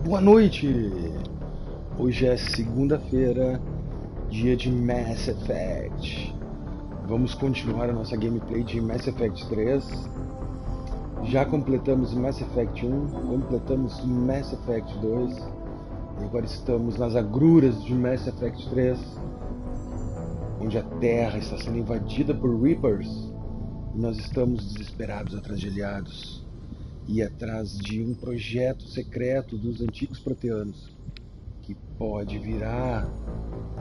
Boa noite! Hoje é segunda-feira, dia de Mass Effect. Vamos continuar a nossa gameplay de Mass Effect 3. Já completamos Mass Effect 1, completamos Mass Effect 2 e agora estamos nas agruras de Mass Effect 3, onde a Terra está sendo invadida por Reapers e nós estamos desesperados atrás de aliados e atrás de um projeto secreto dos antigos proteanos que pode virar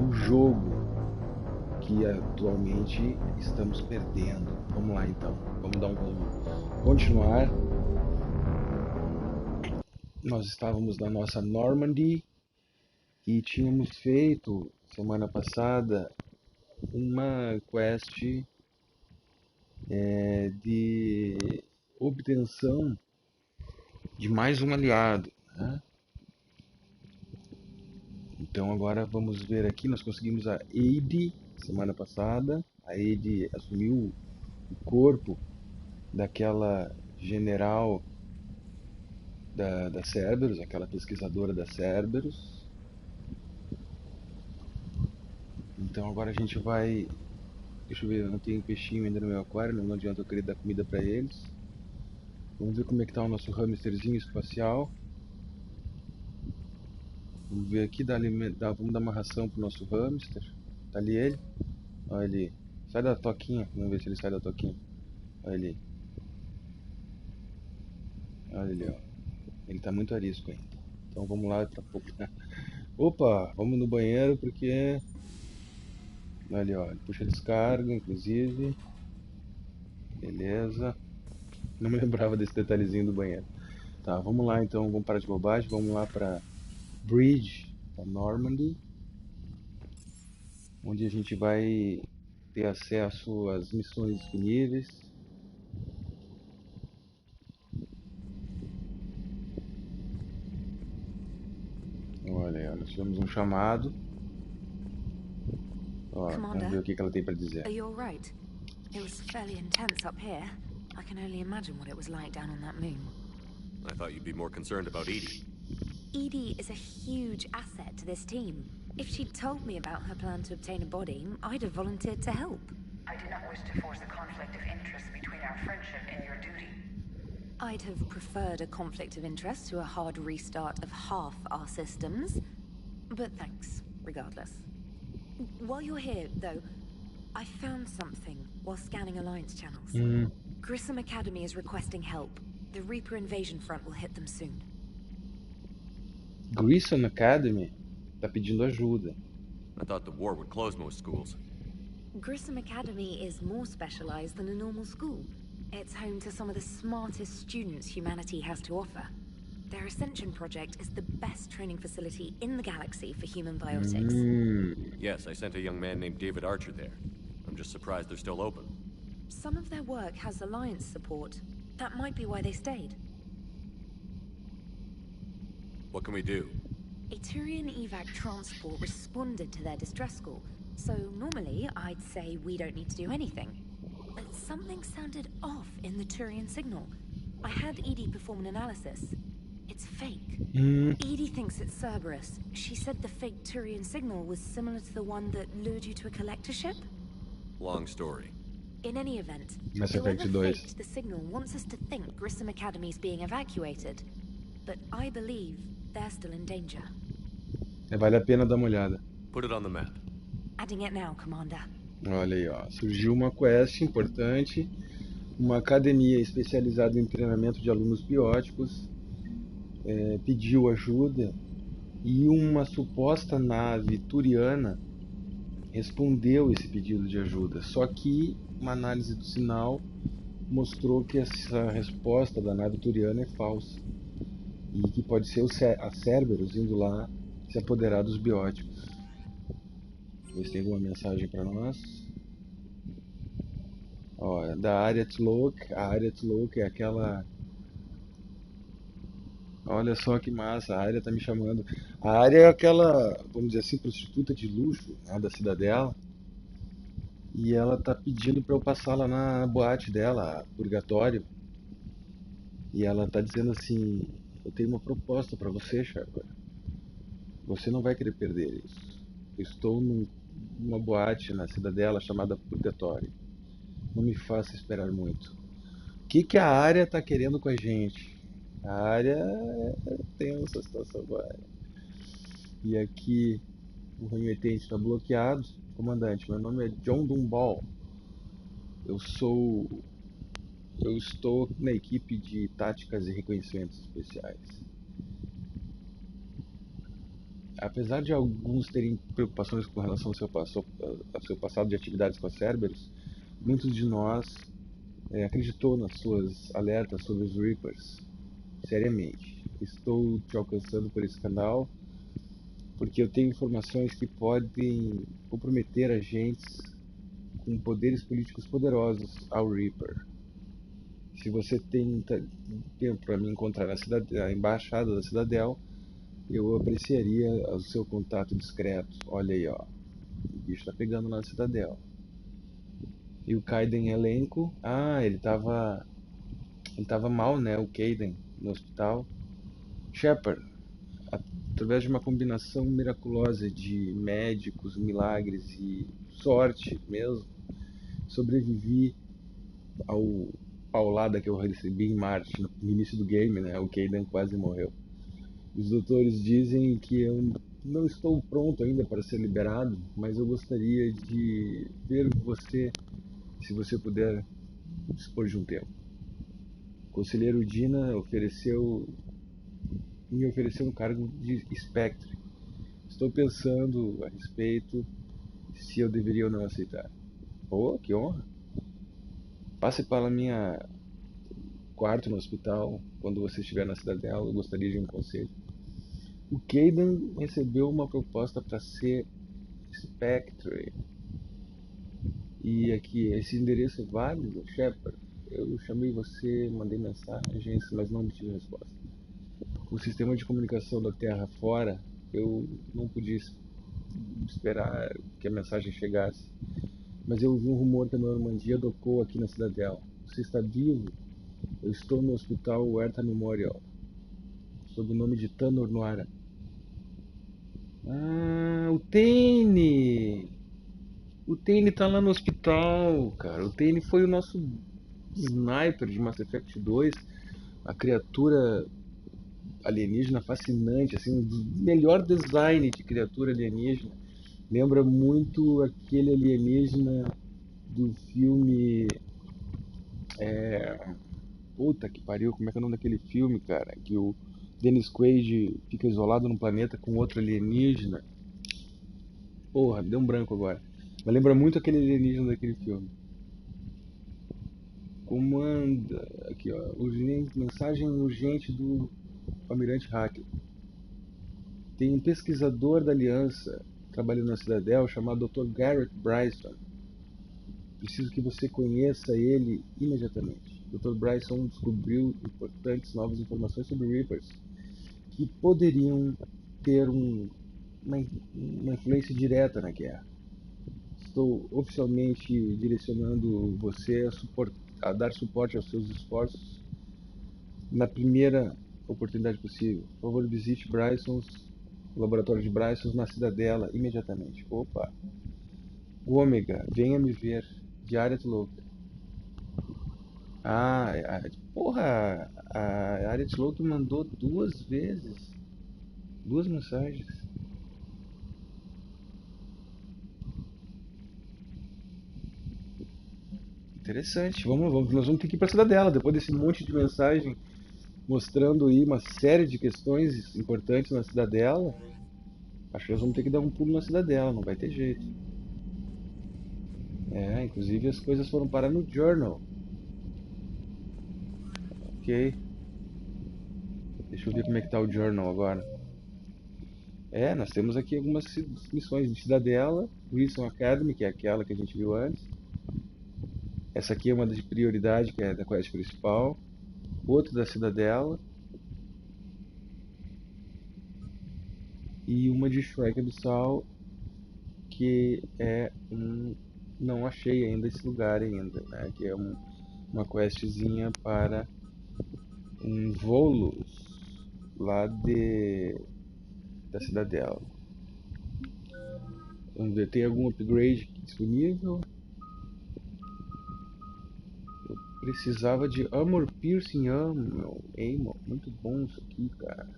um jogo que atualmente estamos perdendo. Vamos lá então, vamos dar continuar. Nós estávamos na nossa Normandy e tínhamos feito semana passada uma quest de obtenção de mais um aliado, né? Então agora vamos ver aqui, nós conseguimos a Aide semana passada. A Aide assumiu o corpo daquela general da Cerberus, aquela pesquisadora da Cerberus. Então agora a gente vai... Deixa eu ver, eu não tenho peixinho ainda no meu aquário, não adianta eu querer dar comida para eles. Vamos ver como é que tá o nosso hamsterzinho espacial. Vamos ver aqui, vamos dar uma ração pro nosso hamster. Tá ali ele. Olha ele. Sai da toquinha. Vamos ver se ele sai da toquinha. Olha ele. Olha ele, ó. Ele tá muito arisco ainda. Então vamos lá daqui a pouco. Opa, vamos no banheiro porque... Olha ali, ó. Ele puxa a descarga, inclusive. Beleza. Não me lembrava desse detalhezinho do banheiro. Tá, vamos lá então. Vamos parar de bobagem. Vamos lá pra Bridge da Normandy, onde a gente vai ter acesso às missões disponíveis. Olha, nós tivemos um chamado. Ó, vamos ver o que ela tem para dizer. Are you all right? It was fairly intense up here. I can only imagine what it was like down on that moon. I thought you'd be more concerned about Edie. Edie is a huge asset to this team. If she'd told me about her plan to obtain a body, I'd have volunteered to help. I do not wish to force a conflict of interest between our friendship and your duty. I'd have preferred a conflict of interest to a hard restart of half our systems. But thanks, regardless. While you're here, though, I found something while scanning Alliance channels. Grissom Academy is requesting help. The Reaper invasion front will hit them soon. Grissom Academy tá pedindo ajuda. I thought the war would close most schools. Grissom Academy is more specialized than a normal school. It's home to some of the smartest students humanity has to offer. Their Ascension project is the best training facility in the galaxy for human biotics. Yes, I sent a young man named David Archer there. I'm just surprised they're still open. Some of their work has Alliance support. That might be why they stayed. What can we do? A Turian evac transport responded to their distress call, so normally I'd say we don't need to do anything. But something sounded off in the Turian signal. I had Edie perform an analysis. It's fake. Edie thinks it's Cerberus. She said the fake Turian signal was similar to the one that lured you to a collector ship? Long story. In any event, Mass Effect whoever 2. faked the signal wants us to think Grissom Academy is being evacuated. But I believe they're still in danger. Vale a pena dar uma olhada. Put it on the map. Adding it now, Commander. Olha aí, ó. Surgiu uma quest importante. Uma academia especializada em treinamento de alunos bióticos pediu ajuda e uma suposta nave turiana respondeu esse pedido de ajuda. Só que uma análise do sinal mostrou que essa resposta da nave turiana é falsa e que pode ser a Cerberus indo lá se apoderar dos bióticos. Vamos ver se tem alguma mensagem para nós. Ó, da Aliados. A Aliados é aquela... Olha só que massa, a área tá me chamando. A área é aquela, vamos dizer assim, prostituta de luxo, né, da cidadela. E ela tá pedindo para eu passar lá na boate dela, Purgatório. E ela tá dizendo assim, Eu tenho uma proposta para você, Shepard. Você não vai querer perder isso. Estou numa boate na cidadela chamada Purgatório. Não me faça esperar muito. O que a área está querendo com a gente? A área tem essa situação agora. E aqui o remetente está bloqueado. Comandante, meu nome é John Dumball. Eu estou na equipe de táticas e reconhecimentos especiais. Apesar de alguns terem preocupações com relação ao seu passado de atividades com a Cerberus, muitos de nós acreditou nas suas alertas sobre os Reapers. Seriamente. Estou te alcançando por esse canal porque eu tenho informações que podem comprometer agentes com poderes políticos poderosos ao Reaper. Se você tem tempo para me encontrar na embaixada da Cidadel, eu apreciaria o seu contato discreto. Olha aí, ó. O bicho tá pegando na Cidadel. E o Kaiden elenco. Ah, ele tava mal, né? O Kaiden no hospital. Shepard, através de uma combinação miraculosa de médicos, milagres e sorte mesmo, sobrevivi ao paulada que eu recebi em Marte, no início do game, né? O Kaiden quase morreu. Os doutores dizem que eu não estou pronto ainda para ser liberado, mas eu gostaria de ver você, se você puder dispor de um tempo. O conselheiro Dina me ofereceu um cargo de Spectre. Estou pensando a respeito se eu deveria ou não aceitar. Oh, que honra! Passe para minha quarto no hospital quando você estiver na cidadela. Eu gostaria de um conselho. O Kaiden recebeu uma proposta para ser Spectre. E aqui, esse endereço é válido, Shepard? Eu chamei você, mandei mensagens, mas não obtive resposta. Com o sistema de comunicação da Terra fora, eu não podia esperar que a mensagem chegasse. Mas eu ouvi um rumor que a Normandia docou aqui na Cidadela. Você está vivo? Eu estou no hospital Huerta Memorial, sob o nome de Tanor Noara. Ah, o Tane! O Tane tá lá no hospital, cara. O Tane foi o nosso sniper de Mass Effect 2. A criatura alienígena fascinante, assim, o melhor design de criatura alienígena. Lembra muito aquele alienígena do filme... Puta que pariu, como é que é o nome daquele filme, cara? Que o Dennis Quaid fica isolado num planeta com outro alienígena. Porra, me deu um branco agora. Mas lembra muito aquele alienígena daquele filme. Comanda. Aqui, ó. Mensagem urgente do Almirante Hacker. Tem um pesquisador da Aliança trabalhando na Cidadel chamado Dr. Garrett Bryson. Preciso que você conheça ele imediatamente. Dr. Bryson descobriu importantes novas informações sobre Reapers que poderiam ter uma influência direta na guerra. Estou oficialmente direcionando você a dar suporte aos seus esforços na primeira oportunidade possível. Por favor, visite o laboratório de Bryson na Cidadela imediatamente. Opa! O Ômega, venha me ver. Diária Louca. Ah, porra! A área de Louca mandou 2 vezes. 2 mensagens. Interessante. Nós vamos ter que ir para a Cidadela depois desse monte de mensagem mostrando aí uma série de questões importantes na Cidadela. Acho que nós vamos ter que dar um pulo na Cidadela, não vai ter jeito. Inclusive as coisas foram parar no Journal. Ok. Deixa eu ver como é que tá o Journal agora. Nós temos aqui algumas missões de Cidadela, Wilson Academy, que é aquela que a gente viu antes. Essa aqui é uma de prioridade, que é da quest principal. Outra da Cidadela. E uma de Shrek Abissal, que é não achei ainda esse lugar ainda, né? Que é uma questzinha para um Volus. lá da cidadela. Vamos ver, tem algum upgrade disponível? Eu precisava de Armor Piercing Ammo. Muito bom isso aqui, cara.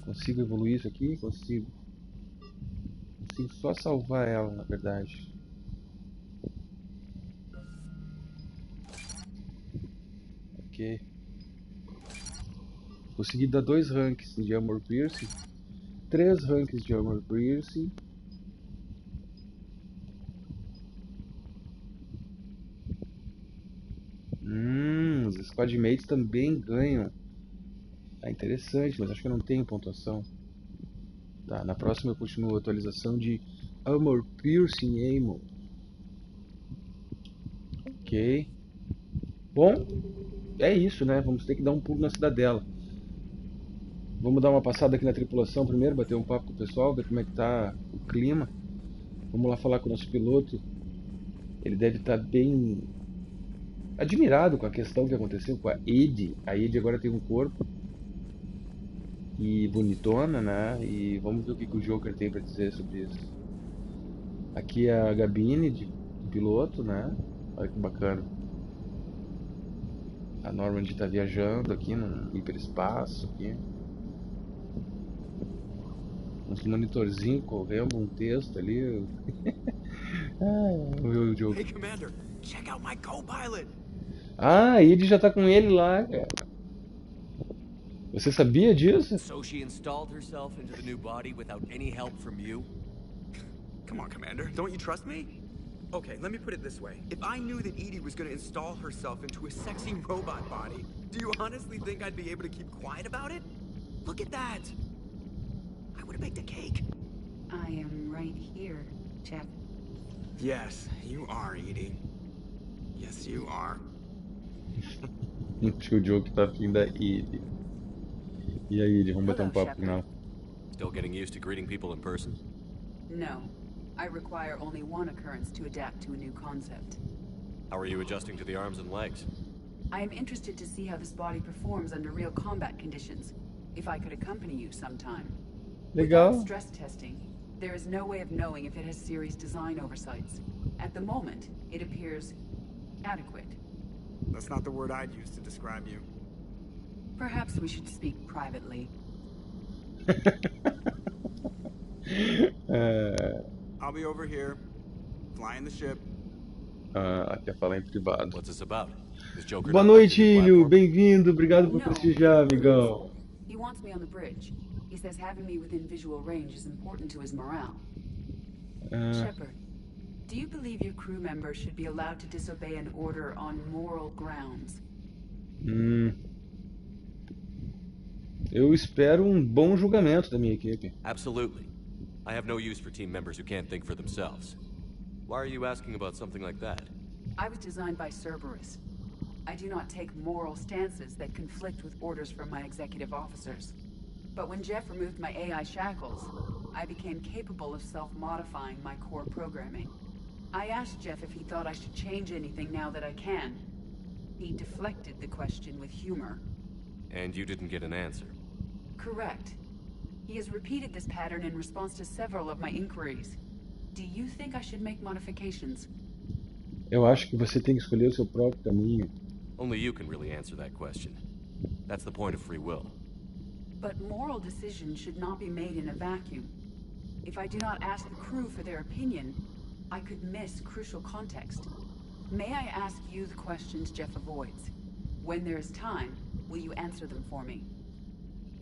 Consigo evoluir isso aqui? Consigo. Consigo só salvar ela, na verdade. Ok. Consegui dar 2 ranks de Armor Piercing. 3 ranks de Armor Piercing. Os squadmates também ganham. Tá interessante, mas acho que eu não tenho pontuação. Tá, na próxima eu continuo a atualização de Armor Piercing Ammo. Ok. Bom, é isso, né? Vamos ter que dar um pulo na cidadela. Vamos dar uma passada aqui na tripulação primeiro, bater um papo com o pessoal, ver como é que tá o clima. Vamos lá falar com o nosso piloto. Ele deve estar bem admirado com a questão que aconteceu com a Ed. A Ed agora tem um corpo e bonitona, né? E vamos ver o que o Joker tem para dizer sobre isso. Aqui é a cabine do piloto, né? Olha que bacana. A Normandy está viajando aqui no hiperespaço aqui. Uns monitorzinho correndo, um texto ali. O Joker. Hey, Commander, check out my co-pilot. Ah, ele já tá com ele lá, cara. Você sabia disso? So she installed herself into the new body without any help from you? Come on, Commander, don't you trust me? Okay, let me put it this way. If I knew that Edie was going to install herself into a sexy robot body, do you honestly think I'd be able to keep quiet about it? Look at that! I would have baked a cake. I am right here, Jeff. Yes, you are, Edie. Yes, you are. Acho que o Joker tá afim da Ed. E aí, Ed, vamos bater um papo com ela. Still getting used to greeting people in person? No. I require only one occurrence to adapt to a new concept. How are you adjusting to the arms and legs? I am interested to see how this body performs under real combat conditions. If I could accompany you sometime. Legal. Without stress testing, there is no way of knowing if it has serious design oversights. At the moment, it appears adequate. That's not the word I'd use to describe you. Perhaps we should speak privately. I'll be over here, flying the ship. Quer falar em privado. What's this about? Is Joker Boa not noite, liking the Ilho. platform? Bem-vindo. Obrigado por No, prestigiar, amigão. He wants me on the bridge. He says having me within visual range is important to his morale. Shepard, do you believe your crew members should be allowed to disobey an order on moral grounds? Eu espero um bom julgamento da minha equipe. Absolutely. I have no use for team members who can't think for themselves. Why are you asking about something like that? I was designed by Cerberus. I do not take moral stances that conflict with orders from my executive officers. But when Jeff removed my AI shackles, I became capable of self-modifying my core programming. I asked Jeff if he thought I should change anything now that I can. He deflected the question with humor. And you didn't get an answer. Correct. He has repeated this pattern in response to several of my inquiries. Do you think I should make modifications? Eu acho que você tem que escolher o seu próprio caminho. Only you can really answer that question. That's the point of free will. But moral decisions should not be made in a vacuum. If I do not ask the crew for their opinion, I could miss crucial context. May I ask you the questions Jeff avoids? When there is time, will you answer them for me?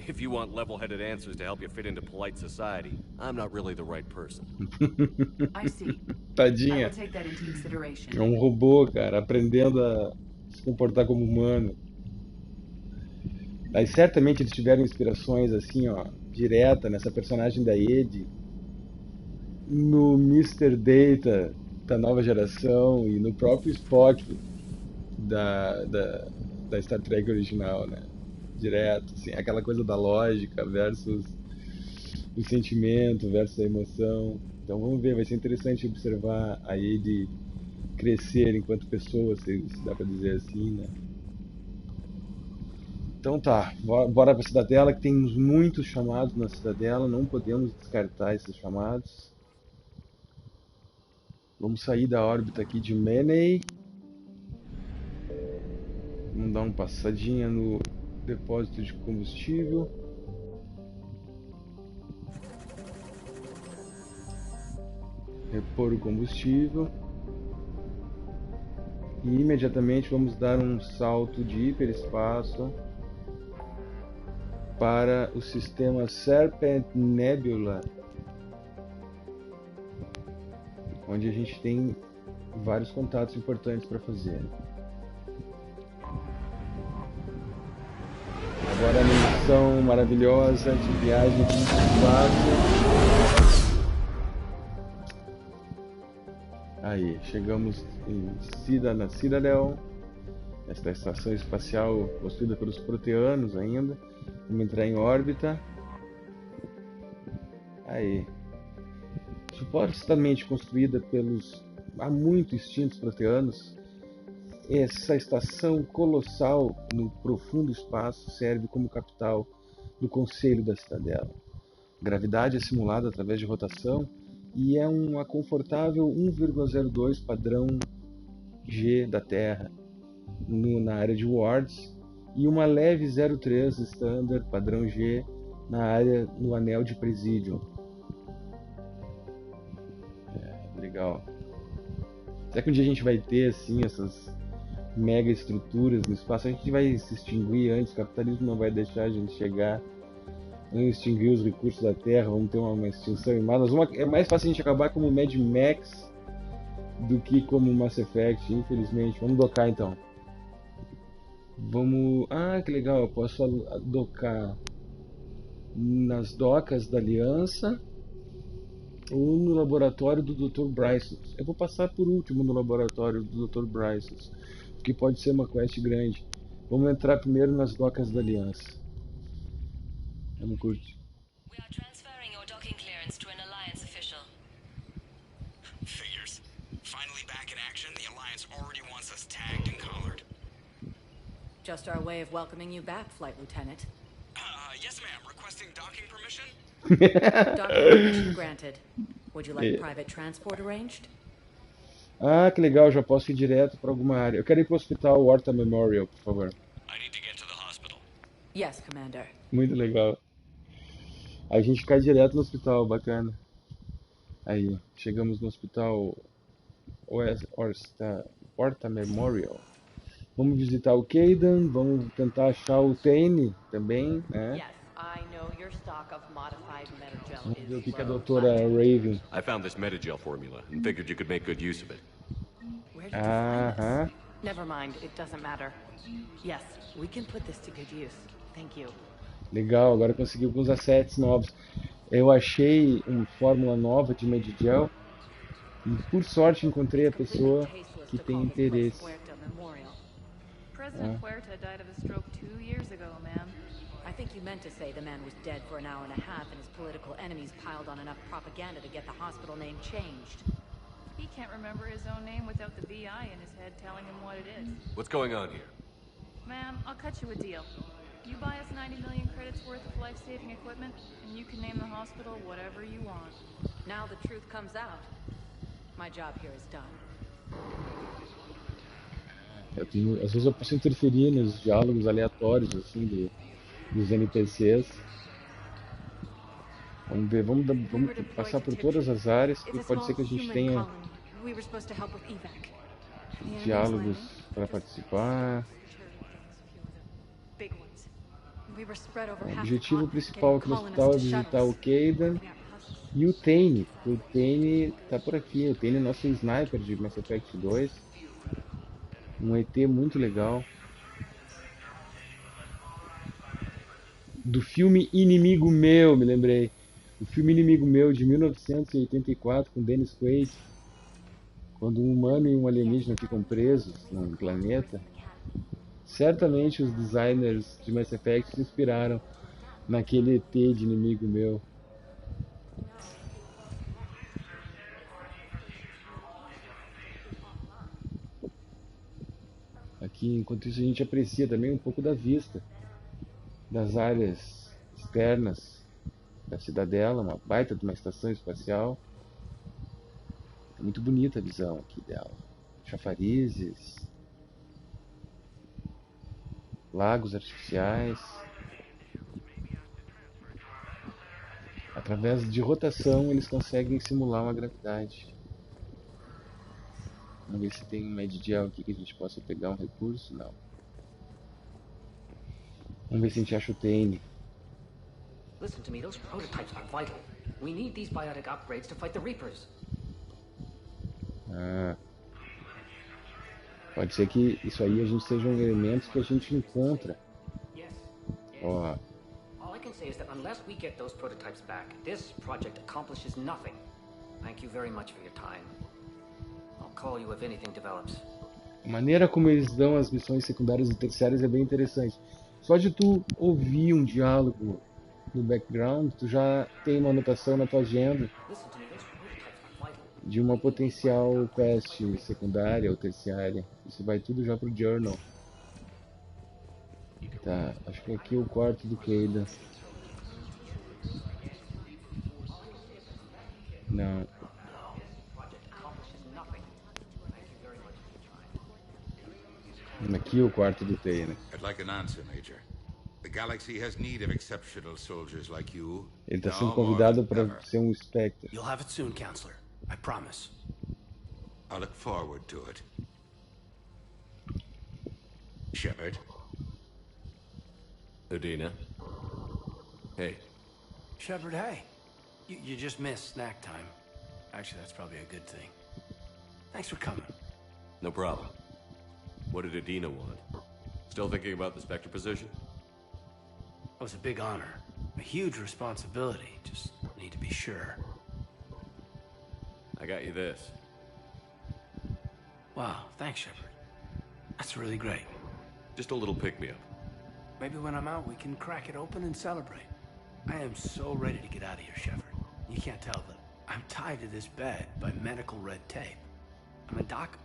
If you want level-headed answers to help you fit into polite society, I'm not really the right person. I see. I Tadinha. will take that into consideration. É um robô, cara, aprendendo a se comportar como humano. Mas certamente eles tiveram inspirações assim, ó, direta nessa personagem da Ed, no Mr. Data da nova geração e no próprio Spock da Star Trek original, né? Direto, assim, aquela coisa da lógica versus o sentimento versus a emoção. Então vamos ver, vai ser interessante observar a Ed crescer enquanto pessoa, se dá pra dizer assim, né? Então tá, bora pra cidadela, que tem muitos chamados na cidadela, não podemos descartar esses chamados. Vamos sair da órbita aqui de Menei. Vamos dar uma passadinha no depósito de combustível. Repor o combustível. E imediatamente vamos dar um salto de hiperespaço para o sistema Serpent Nebula, onde a gente tem vários contatos importantes para fazer. Agora a missão maravilhosa de viagem de espaço. Aí, chegamos na Citadel, esta estação espacial construída pelos proteanos ainda. Vamos entrar em órbita. Aí, supostamente construída pelos há muito extintos proteanos, essa estação colossal no profundo espaço serve como capital do conselho da Citadela. Gravidade é simulada através de rotação e é uma confortável 1,02 padrão G da Terra na área de wards e uma leve 0,3 standard padrão G na área no anel de Presidium. Legal. Será que um dia a gente vai ter assim essas mega estruturas no espaço? A gente vai se extinguir antes, o capitalismo não vai deixar a gente chegar. Não extinguir os recursos da Terra, vamos ter uma extinção em massa. É mais fácil a gente acabar como Mad Max do que como Mass Effect, infelizmente. Vamos docar então. Vamos... Ah, que legal, eu posso docar nas docas da Aliança ou no laboratório do Dr. Bryson. Eu vou passar por último no laboratório do Dr. Bryson, porque pode ser uma quest grande. Vamos entrar primeiro nas docas da Aliança. Eu não curto. We are transferring your docking clearance to an Alliance official. Figures. Finally back in action, the Alliance already wants us tagged and collared. Just our way of welcoming you back, Flight Lieutenant. Yes ma'am, requesting docking permission? Docking permission granted. Would you like private transport arranged? Ah, que legal, já posso ir direto para alguma área. Eu quero ir para o hospital Horta Memorial, por favor. I need to get to the hospital. Yes, Commander. Muito legal. A gente cai direto no hospital, bacana. Aí, chegamos no hospital Horta Memorial. Vamos visitar o Kaidan, vamos tentar achar o Tane também, né? Yes, I know your stock of modified metagel Vamos ver o is que a low, doutora Raven. I found this metagel formula and figured you could make good use of it. Where did you find Aham. this? Never mind, it doesn't matter. Yes, we can put this to good use. Thank you. Legal, agora consegui alguns assets novos. Eu achei uma fórmula nova de Medigel e por sorte encontrei a pessoa que tem interesse. President Huerta died of a stroke 2 years ago, ma'am. I think you meant to say the man was dead for an hour and a half and his political enemies piled on enough propaganda to get the hospital name changed. He can't remember his own name without the VI in his head telling him what it is. What's going on here? Ma'am, I'll cut you a deal. You buy us 90 million credits worth of life-saving equipment, and you can name the hospital whatever you want. Now the truth comes out. My job here is done. Às vezes eu posso interferir nos diálogos aleatórios assim dos NPCs. Vamos ver, vamos passar por todas as áreas, que pode ser que a gente tenha diálogos para participar. O objetivo principal aqui no hospital é visitar o Kaidan e o Tane. O Tane tá por aqui, o Tane é nosso sniper de Mass Effect 2. Um ET muito legal. Do filme Inimigo Meu, me lembrei. O filme Inimigo Meu de 1984 com Dennis Quaid. Quando um humano e um alienígena ficam presos num planeta. Certamente os designers de Mass Effect se inspiraram naquele ET de Inimigo Meu. Aqui, enquanto isso, a gente aprecia também um pouco da vista das áreas externas da cidadela, uma baita de uma estação espacial. É muito bonita a visão aqui dela. Chafarizes, lagos artificiais. Através de rotação eles conseguem simular uma gravidade. Vamos ver se tem um medial aqui que a gente possa pegar um recurso. Não. Vamos ver se a gente acha o TN. Listen to me, those prototypes are vital. We need these biotic upgrades to fight the Reapers. Ah. Pode ser que isso aí a gente sejam elementos que a gente encontra. Yes. Ó. All I can say is that unless we get those prototypes back, this project accomplishes nothing. Thank you very much for your time. I'll call you if anything develops. A maneira como eles dão as missões secundárias e terciárias é bem interessante. Só de tu ouvir um diálogo no background, tu já tem uma anotação na tua agenda Listen to me, those prototypes are vital. de uma potencial quest secundária ou terciária. Isso vai tudo já pro journal. Tá, acho que aqui é o quarto do Kayden. Não. Aqui é o quarto do Taylor. I'd like an answer, Major. The galaxy has need of exceptional soldiers like you. Ele está sendo now convidado more than para ever. ser um Spectre. You'll have it soon, Counselor. I promise. I look forward to it. Shepard, Udina. Hey, Shepard, hey. You just missed snack time. Actually, that's probably a good thing. Thanks for coming. no problem. What did Udina want? Still thinking about the Spectre position? It was a big honor. A huge responsibility. Just need to be sure. I got you this. Wow, thanks, Shepard. That's really great. Just a little pick-me-up. Maybe when I'm out, we can crack it open and celebrate. I am so ready to get out of here, Shepard. You can't tell, but I'm tied to this bed by medical red tape. I mean, Doc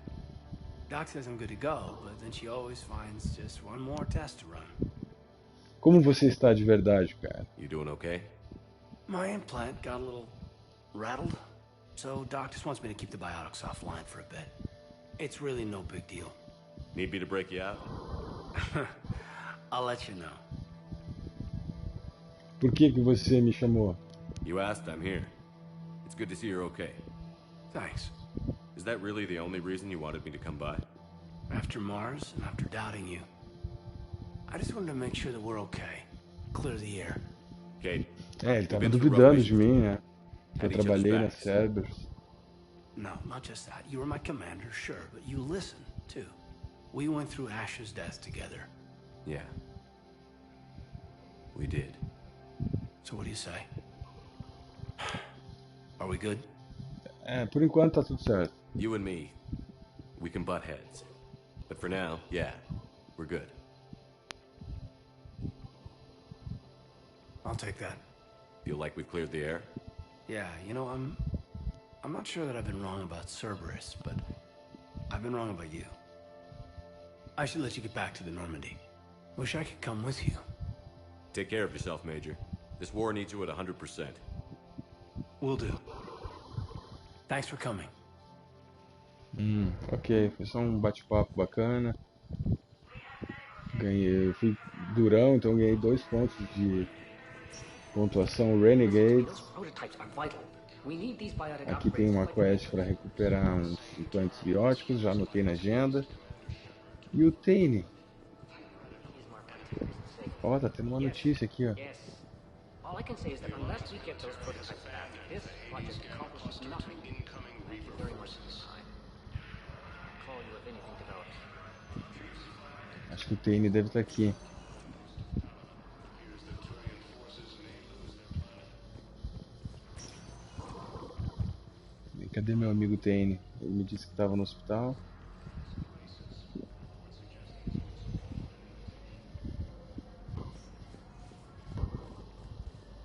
says I'm good to go, but then she always finds just one more test to run. Como você está de verdade, cara? You doing okay? My implant got a little rattled, so Doc just wants me to keep the biotics offline for a bit. It's really no big deal. Need me to break you out? I'll let you know. Por que você me chamou? You asked, I'm here. It's good to see you're okay. Thanks. Is that really the only reason you wanted me to come by? After Mars and after doubting you, I just wanted to make sure that we're okay. Clear the air. Kate, É, ele you've tava been through rough duvidando de missions. mim, né? Que eu Had each other's trabalhei na backs. Cerberus. No, not just that. You were my commander, sure, but you listened, too. We went through Ash's death together. Yeah. We did. So what do you say? Are we good? É, por enquanto tá tudo certo. You and me, we can butt heads. But for now, yeah, we're good. I'll take that. Feel like we've cleared the air? Yeah, you know, I'm not sure that I've been wrong about Cerberus, but I've been wrong about you. I should let you get back to the Normandy. Wish I could come with you. Take care of yourself, Major. This war needs you at 100%. Will do. Thanks for coming. Ok, foi só um bate-papo bacana. Ganhei, eu fui durão, então ganhei 2 pontos de pontuação Renegades. Those prototypes are vital. We need these biotic Aqui tem upgrades uma to fight the quest para recuperar uns implantes bióticos, já anotei na agenda. E o Tane, ó, tá tendo uma notícia aqui, ó. Yes. All I can say is that unless we get those prototypes back, this project accomplishes nothing. Thank you very much for your time. I'll call you if anything develops. Acho que o Tane deve estar aqui. Cadê meu amigo Tane? Ele me disse que estava no hospital.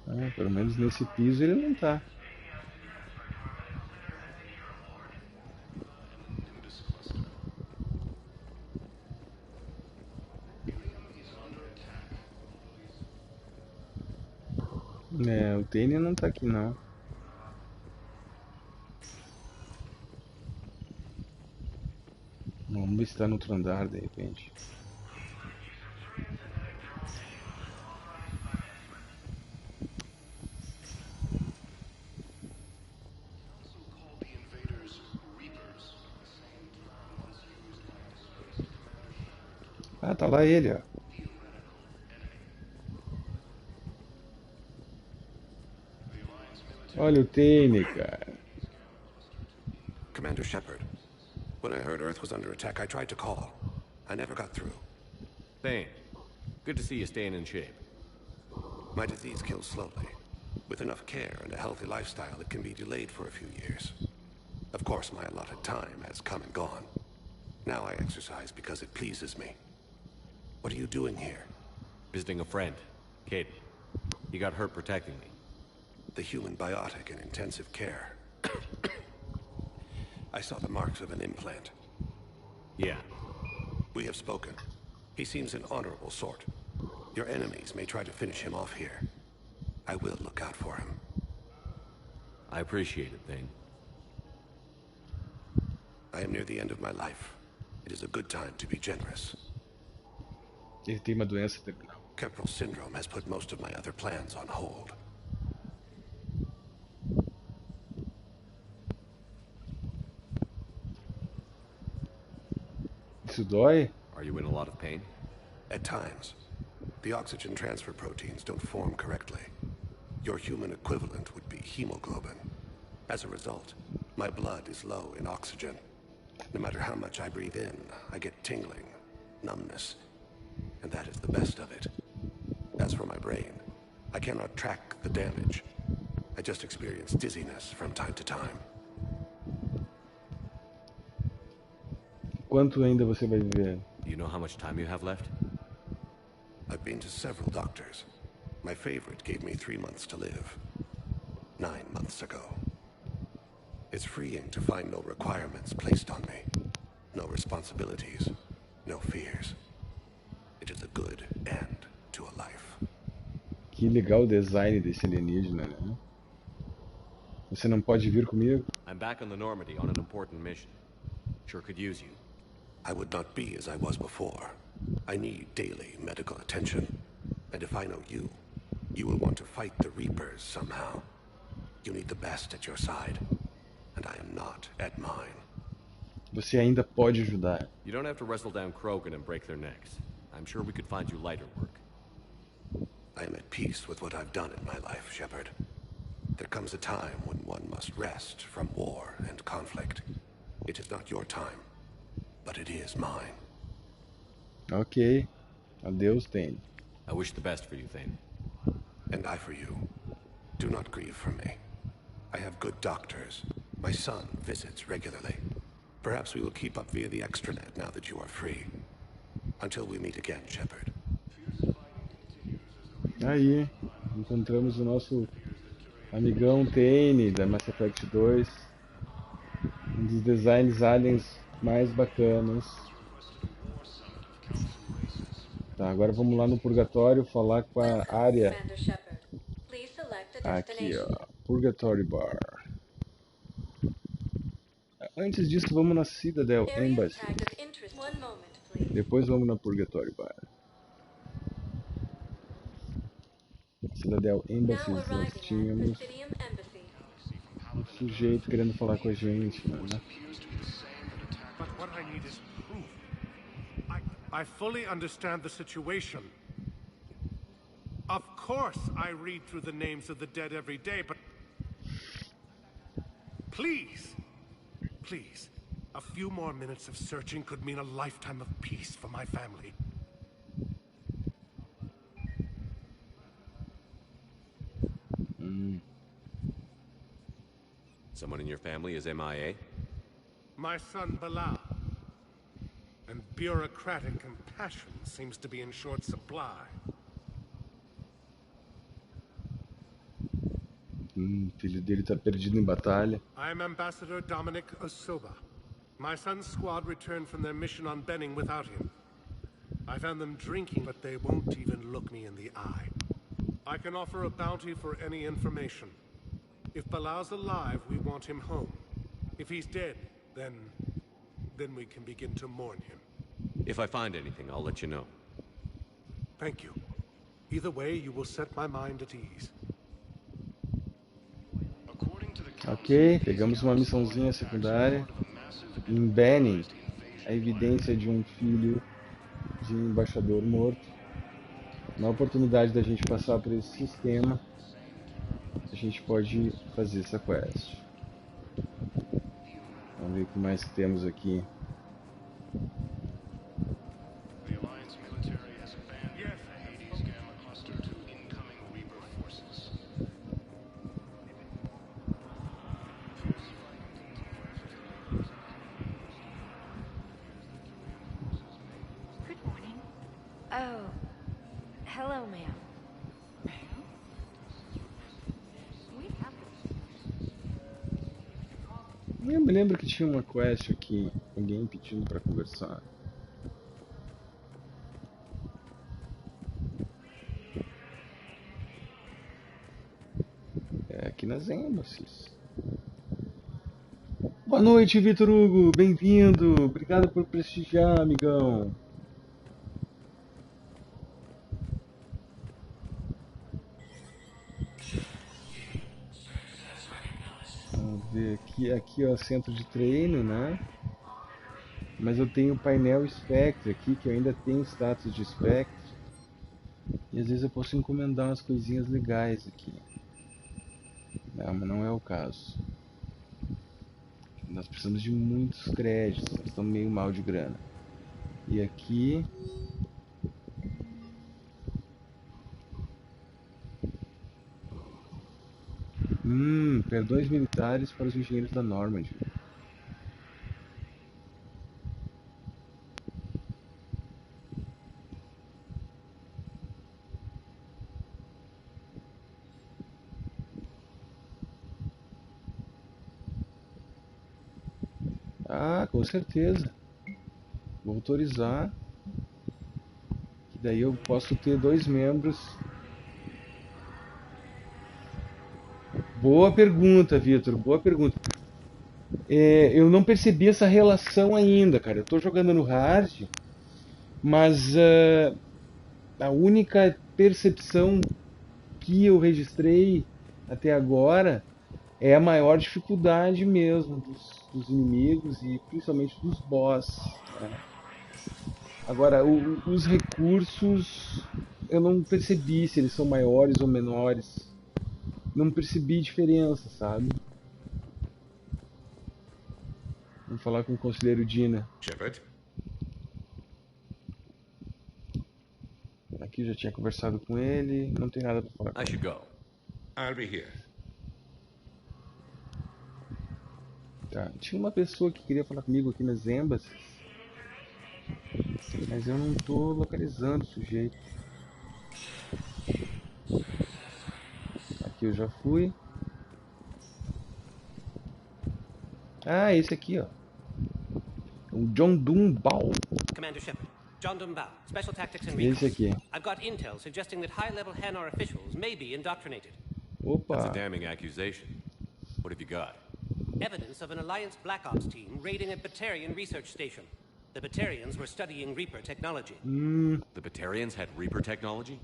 Ah, pelo menos nesse piso ele não tá. É, o Tênis não tá aqui não. Vamos ver se tá no outro andar de repente. Ah, tá lá ele, ó. Olha o Tênis, cara. Commander Shepard, when I heard Earth was under attack, I tried to call. I never got through. Thane, good to see you staying in shape. My disease kills slowly. With enough care and a healthy lifestyle, it can be delayed for a few years. Of course, my allotted time has come and gone. Now I exercise because it pleases me. What are you doing here? Visiting a friend, Caden. He got hurt protecting me. The human biotic in intensive care. I saw the marks of an implant. Yeah. We have spoken. He seems an honorable sort. Your enemies may try to finish him off here. I will look out for him. I appreciate it, Thane. I am near the end of my life. It is a good time to be generous. Ele tem uma doença terminal. Kepral syndrome has put most of my other plans on hold. Isso dói? Are you in a lot of pain? At times. The oxygen transfer proteins don't form correctly. Your human equivalent would be hemoglobin. As a result, my blood is low in oxygen. No matter how much I breathe in, I get tingling, numbness, and that is the best of it. As for my brain, I cannot track the damage. I just experience dizziness from time to time. Quanto ainda você vai viver? Do you know how much time you have left? I've been to several doctors. My favorite gave me 3 months to live. 9 months ago. It's freeing to find no requirements placed on me. No responsibilities. No fears. It is a good end to a life. Que legal o design desse alienígena, né? Você não pode vir comigo? I'm back on the Normandy on an important mission. Sure could use you. I would not be as I was before. I need daily medical attention. And if I know you, you will want to fight the Reapers somehow. You need the best at your side. And I am not at mine. Você ainda pode ajudar. You don't have to wrestle down Krogan and break their necks. I'm sure we could find you lighter work. I am at peace with what I've done in my life, Shepard. There comes a time when one must rest from war and conflict. It is not your time, but it is mine. Ok. Adeus, Thane. I wish the best for you, Thane. And I for you. Do not grieve for me. I have good doctors. My son visits regularly. Perhaps we will keep up via the extranet now that you are free. Until we meet again, Shepard. Aí, encontramos o nosso amigão Thane da Mass Effect 2. Um dos designs aliens mais bacanas. Tá, agora vamos lá no Purgatório falar com a área. Aqui, ó, Purgatory Bar. Antes disso, vamos na Citadel Embassy. Depois vamos na Purgatory Bar. Citadel Embassy, nós tínhamos um sujeito querendo falar com a gente, né? But what I need is proof. I fully understand the situation. Of course I read through the names of the dead every day, but... Please, please, a few more minutes of searching could mean a lifetime of peace for my family. Someone in your family is MIA? My son Bilal. And bureaucratic compassion seems to be in short supply. Filho dele tá perdido em batalha. I am Ambassador Dominic Osoba. My son's squad returned from their mission on Benning without him. I found them drinking, but they won't even look me in the eye. I can offer a bounty for any information. If Balah's alive, we want him home. If he's dead, then we can begin to mourn him. If I find anything, I'll let you know. Thank you. Either way, you will set my mind at ease. Ok, pegamos uma missãozinha secundária. Em Benning, a evidência de um filho de um embaixador morto. Na oportunidade da gente passar por esse sistema, a gente pode fazer essa quest. Vamos ver o que mais que temos aqui. Oh, hello, ma'am. Eu me lembro que tinha uma quest aqui, alguém pedindo pra conversar. É aqui nas Embassies. Boa noite, Vitor Hugo, bem-vindo. Obrigado por prestigiar, amigão. Vamos ver aqui ó, centro de treino, né? Mas eu tenho o painel Spectre aqui, que eu ainda tenho status de Spectre. E às vezes eu posso encomendar umas coisinhas legais aqui. Não, mas não é o caso. Nós precisamos de muitos créditos, nós estamos meio mal de grana. E aqui... perdões militares para os engenheiros da Normandy. Ah, com certeza. Vou autorizar. Que daí eu posso ter 2 membros. Boa pergunta, Vitor. Boa pergunta. Eu não percebi essa relação ainda, cara. Eu tô jogando no hard, mas a única percepção que eu registrei até agora é a maior dificuldade mesmo dos inimigos e principalmente dos boss, né? Agora, os recursos eu não percebi se eles são maiores ou menores. Não percebi diferença, sabe? Vamos falar com o conselheiro Dina. Shepard? Aqui eu já tinha conversado com ele, não tem nada para falar com ele. I should go. I'll be here. Tá, tinha uma pessoa que queria falar comigo aqui nas Embassies, mas eu não tô localizando o sujeito. Aqui eu já fui. Ah, esse aqui, ó. O John Dumbal. Commander Shepard, John Dumbal, Special Tactics and Esse Recon. aqui. I've got intel suggesting that high-level Hanar officials may be indoctrinated. Opa. That's a damning accusation. What have you got? Evidence of an Alliance Black Ops team raiding a Batarian research station. The Batarians were studying Reaper technology. The Batarians had Reaper technology?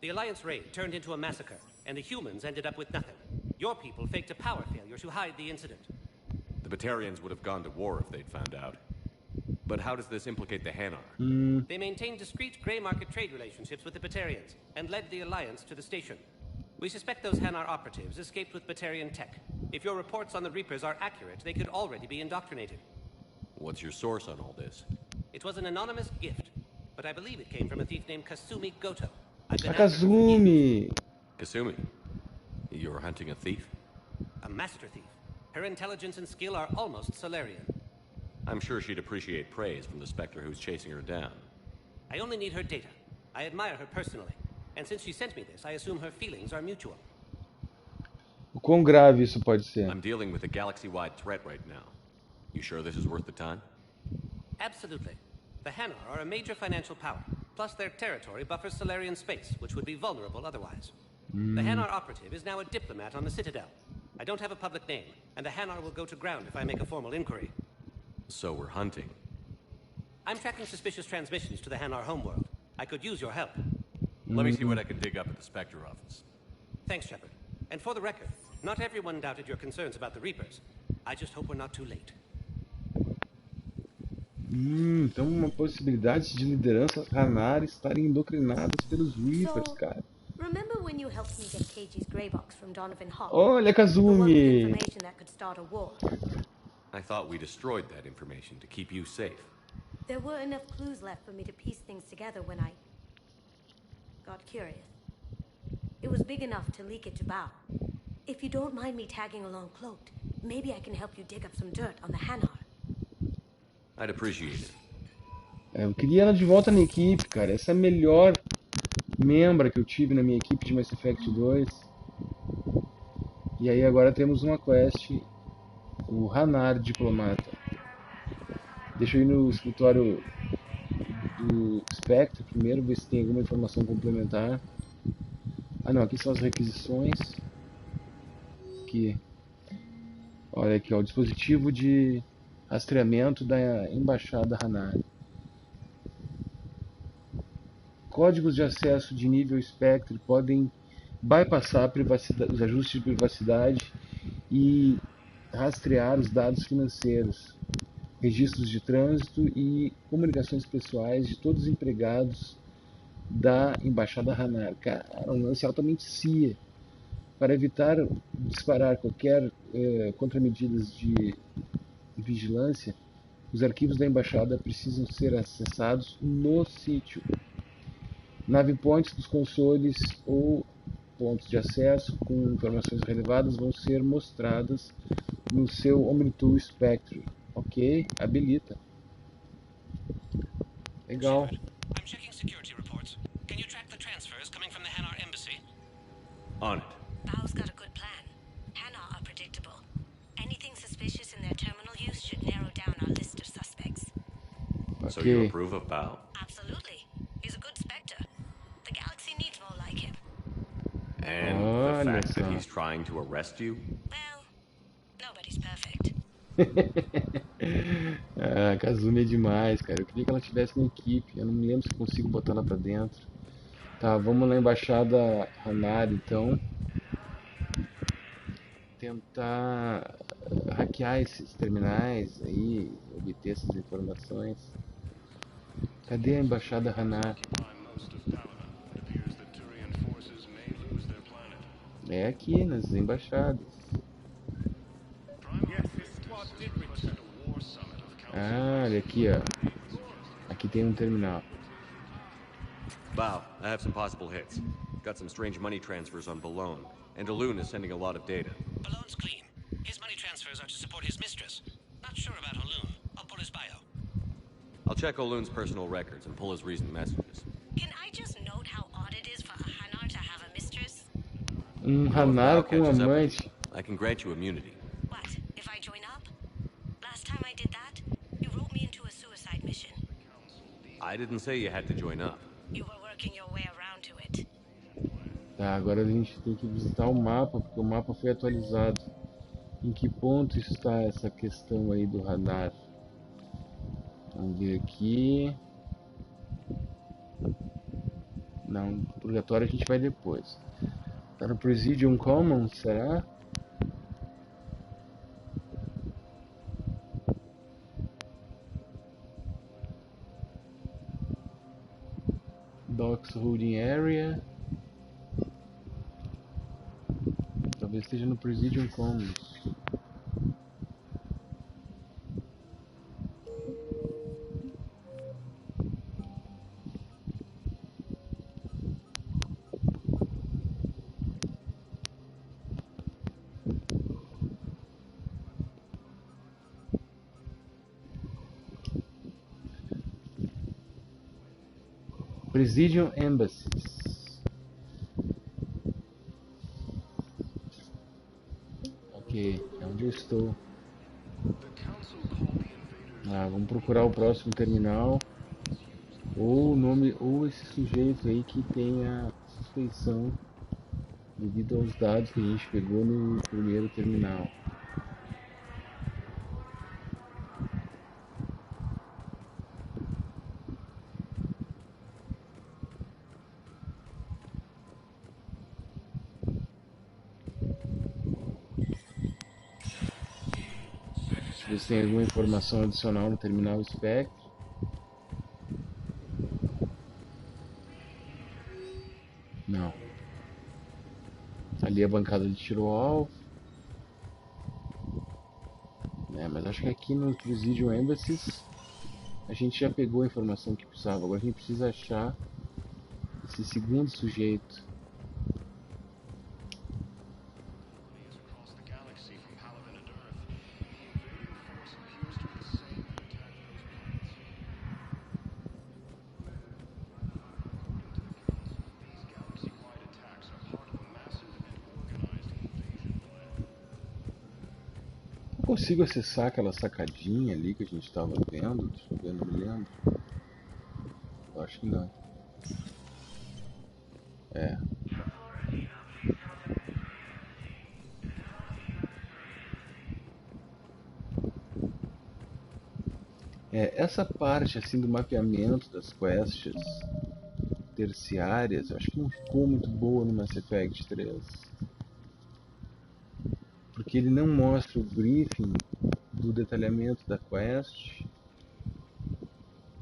The Alliance raid turned into a massacre, and the humans ended up with nothing. Your people faked a power failure to hide the incident. The Batarians would have gone to war if they'd found out. But how does this implicate the Hanar? They maintained discreet gray market trade relationships with the Batarians, and led the Alliance to the station. We suspect those Hanar operatives escaped with Batarian tech. If your reports on the Reapers are accurate, they could already be indoctrinated. What's your source on all this? It was an anonymous gift, but I believe it came from a thief named Kasumi Goto. I've been A after her for years. Kasumi. Kasumi, you're hunting a thief? A master thief. Her intelligence and skill are almost Solarian. I'm sure she'd appreciate praise from the Spectre who's chasing her down. I only need her data. I admire her personally. And since she sent me this, I assume her feelings are mutual. O quão grave isso pode ser? I'm dealing with a galaxy-wide threat right now. You sure this is worth the time? Absolutely. The Hanar are a major financial power. Plus, their territory buffers Solarian space, which would be vulnerable otherwise. The Hanar operative is now a diplomat on the Citadel. I don't have a public name, and the Hanar will go to ground if I make a formal inquiry. So we're hunting. I'm tracking suspicious transmissions to the Hanar homeworld. I could use your help. Let me see what I can dig up at the Spectre office. Thanks, Shepard. And for the record, not everyone doubted your concerns about the Reapers. I just hope we're not too late. Então uma possibilidade de lideranças Hanar estarem doutrinadas pelos Reapers, cara. Remember when you helped me get KG's grey box from Donovan Hall? Olha, Kazumi! Information that could start a war. I thought we destroyed that information to keep you safe. There were enough clues left for me to piece things together when I got curious. It was big enough to leak it to Bao. If you don't mind me tagging along cloaked, maybe I can help you dig up some dirt on the Hanar. I'd appreciate it. Eu queria ela de volta na equipe, cara. Essa é a melhor membra que eu tive na minha equipe de Mass Effect 2. E aí agora temos uma quest, o Hanar Diplomata. Deixa eu ir no escritório do Spectre primeiro, ver se tem alguma informação complementar. Ah não, aqui são as requisições. Aqui. Olha aqui, ó, o dispositivo de rastreamento da Embaixada Hanar. Códigos de acesso de nível Spectre podem bypassar os ajustes de privacidade e rastrear os dados financeiros, registros de trânsito e comunicações pessoais de todos os empregados da Embaixada Hanar. Cara, um lance altamente CIA. Para evitar disparar qualquer contramedidas de vigilância, os arquivos da Embaixada precisam ser acessados no sítio. Nave points dos consoles ou pontos de acesso com informações relevadas vão ser mostradas no seu Omnitool Spectre. Ok, habilita. Legal. I'm checking security reports. Can you track the transfers coming from the Hanar embassy? On it. Bao's got a good plan. Hanar are predictable. Anything suspicious in their terminal use should narrow down our list of suspects. So you approve of Bao? Absolutely. He's a good Spectre. The galaxy needs more like him. And the fact that he's trying to arrest you? Well, nobody's perfect. Ah, Kazumi é demais, cara. Eu queria que ela estivesse na equipe. Eu não me lembro se consigo botar ela pra dentro. Tá, vamos na Embaixada Hanar, então. Tentar hackear esses terminais aí, obter essas informações. Cadê a Embaixada Hanar? É aqui, nas embaixadas. Ah, olha aqui, ó. Aqui tem um terminal. Bao, I have some possible hits. Got some strange money transfers on Balone, and Alun is sending a lot of data. Balone's clean. His money transfers are to support his mistress. Not sure about Alun. I'll pull his bio. I'll check Olun's personal records and pull his recent messages. Can I just note how odd it is for a Hanar to have a mistress? Hanar com amante. I can grant you immunity. What, if I join up? Last time I did that, you wrote me into a suicide mission. I didn't say you had to join up. You were working your way around to it. Tá, agora a gente tem que visitar o mapa, porque o mapa foi atualizado. Em que ponto está essa questão aí do Hanar? Vamos ver aqui. Não, purgatório a gente vai depois. Tá no Presidium Commons, será? Docks Holding Area. Talvez esteja no Presidium Commons. Presidium Embassies. Ok, é onde eu estou. Vamos procurar o próximo terminal. Ou o nome, ou esse sujeito aí que tem a suspeição devido aos dados que a gente pegou no primeiro terminal. Se tem alguma informação adicional no terminal Spectre. Não. Ali é a bancada de tiro alvo. Mas acho que aqui no Presidium Embassies a gente já pegou a informação que precisava. Agora a gente precisa achar esse segundo sujeito. Consigo acessar aquela sacadinha ali que a gente estava vendo? Deixa eu ver, não me lembro. Eu acho que não. Essa parte assim do mapeamento das quests terciárias, eu acho que não ficou muito boa no Mass Effect 3. Porque ele não mostra o briefing do detalhamento da quest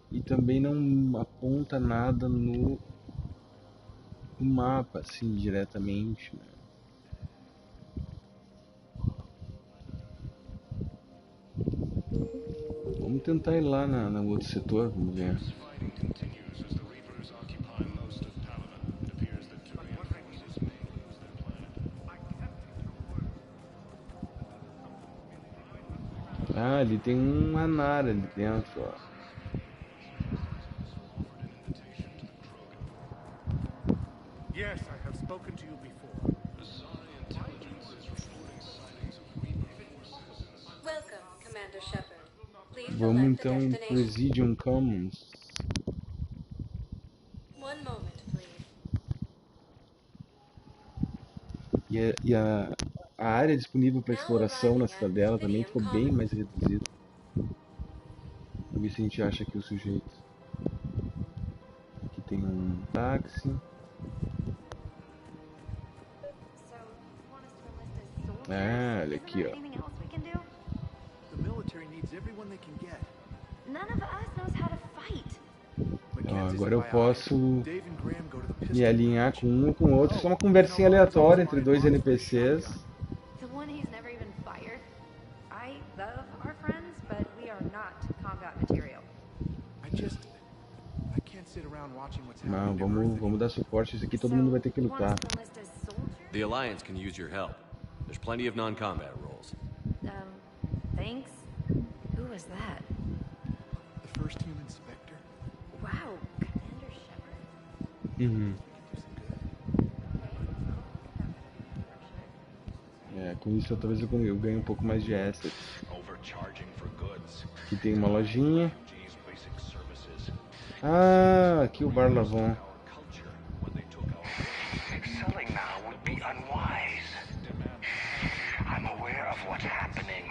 e também não aponta nada no mapa assim diretamente, né? Vamos tentar ir lá no outro setor, vamos ver. Ah, ali tem um anar ali dentro, ó. Yes, I have spoken to you before. Welcome, Commander Shepard. Please Vamos select the então destination. Presidium Commons. One moment, please. E a área disponível para exploração na cidadela também ficou bem mais reduzida. Vamos ver se a gente acha aqui o sujeito. Aqui tem um táxi. Ah, olha aqui, ó. Ó, agora eu posso me alinhar com um ou com o outro. Só uma conversinha aleatória entre dois NPCs. Não, vamos dar suporte. Isso aqui todo mundo vai ter que lutar. The Alliance can use your help. There's plenty of non-combat roles. Thanks. Who was that? The first human Spectre. Wow, Commander Shepard. Com isso talvez eu ganhe um pouco mais de assets. Aqui tem uma lojinha. Ah, aqui o Bar Lavon. Selling now would be unwise. I'm aware of what's happening.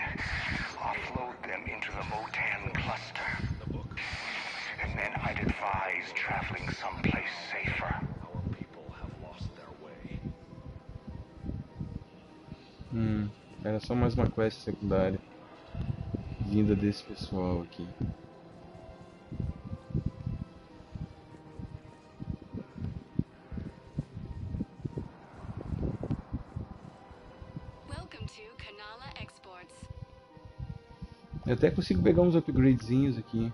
Offload them into the Motan cluster. And then I'd advise traveling someplace safer. Our people have lost their way. Era só mais uma quest secundária. Vinda desse pessoal aqui. Eu até consigo pegar uns upgradezinhos aqui.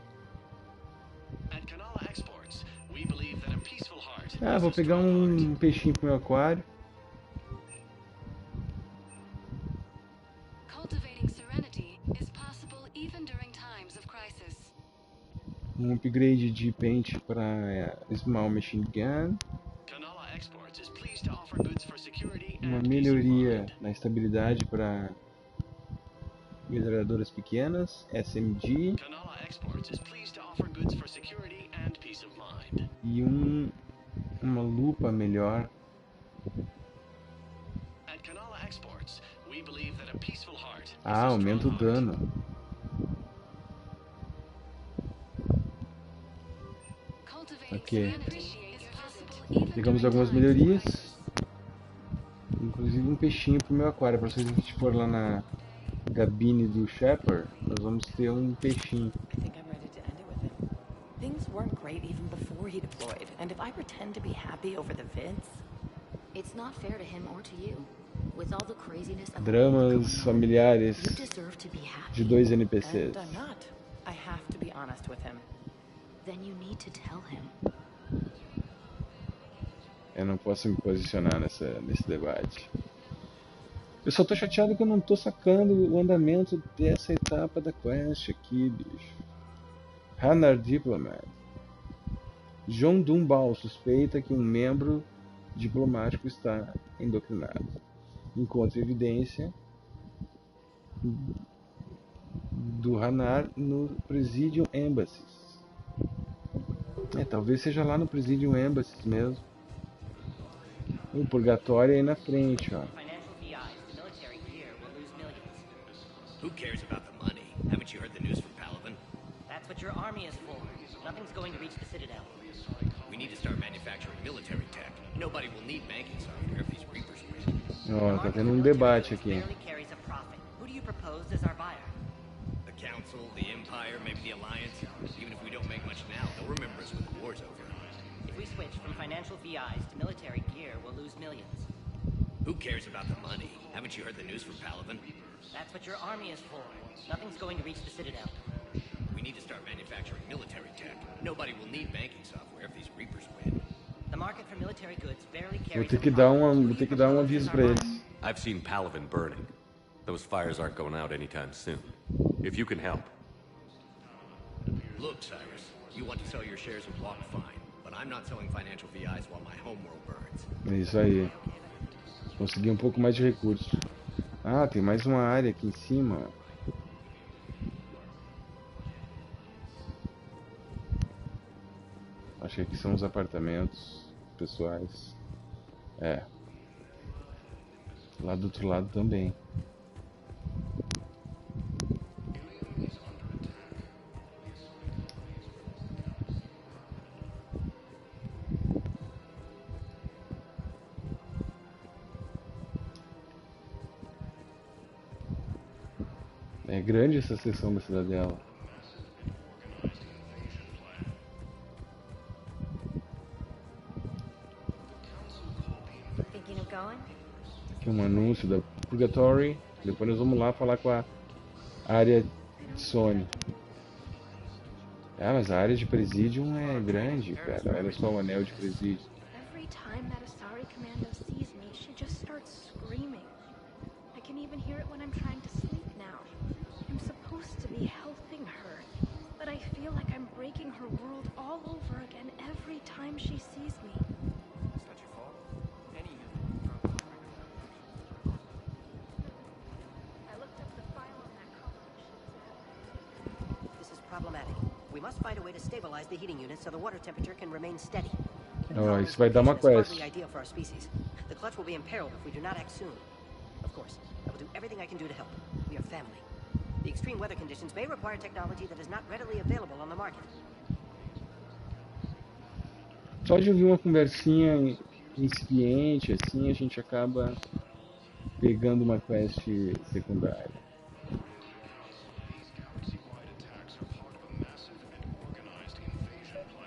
Ah, vou pegar um peixinho pro meu aquário. Um upgrade de paint para Small Machine Gun. Uma melhoria na estabilidade para metralhadoras pequenas, SMG. E uma lupa melhor. Ah, aumenta o dano. Ok. Pegamos algumas melhorias. Inclusive um peixinho pro meu aquário. Para se a gente for lá na gabine do Shepard, nós vamos ter um peixinho. Things weren't great even before he deployed, and if I pretend to be happy over the vids, it's not fair to him or to you. With all the craziness of Dramas familiares you deserve to be happy. de dois NPCs. And I'm not. I have to be honest with him. Then you need to tell him. Eu não posso me posicionar nesse debate. Eu só tô chateado que eu não tô sacando o andamento dessa etapa da quest aqui, bicho. Hanar Diplomat. John Dumbal suspeita que um membro diplomático está endocrinado. Encontra evidência do Hanar no Presidium Embassies. Talvez seja lá no Presidium Embassies mesmo. O purgatório aí na frente, ó. Who cares about the money? Haven't you heard the news from Paladin? That's what your army is for. Nothing's going to reach the Citadel. We need to start manufacturing military tech. Nobody will need banking software if these Reapers win. Ó, tá tendo um debate aqui. Who do you propose as our buyer? The Council, the Empire, maybe the Alliance. Even if we don't make much now, they'll remember us when the war's over. If we switch from financial VIs to military gear, we'll lose millions. Who cares about the money? Haven't you heard the news from Paladin? That's what your army is for. Nothing's going to reach the Citadel. We need to start manufacturing military tech. Nobody will need banking software if these Reapers win. The market for military goods barely Vou carries ter que dar um aviso pra eles. I've seen Paladin burning. Those fires aren't going out anytime soon. If you can help. Look, Cyrus, you want to sell your shares in Block, fine. But I'm not selling financial VIs while my homeworld burns. É isso aí. Consegui um pouco mais de recursos. Ah, tem mais uma área aqui em cima. Acho que aqui são os apartamentos pessoais. É. Lá do outro lado também. É grande essa seção da cidadela. Aqui um anúncio da Purgatory. Depois nós vamos lá falar com a área de Sony. Ah, mas a área de Presidium é grande, cara. Olha só o anel de Presidium. Every time that Asari Commando sees me, she just starts screaming. I can even hear it when I'm trying to sleep now. I'm supposed to be helping her, but I feel like I'm breaking her world all over again every time she sees me. Is that your fault? I looked up the file on that college. This is problematic. We must find a way to stabilize the heating unit so the water temperature can remain steady. Oh, isso vai dar uma quest. Ideal for our species. The clutch will be imperiled if we do not act soon. Of course, I will do everything I can do to help. We are family. The extreme weather conditions may require technology that is not readily available on the market. Só de ouvir uma conversinha incipiente, assim, a gente acaba pegando uma quest secundária.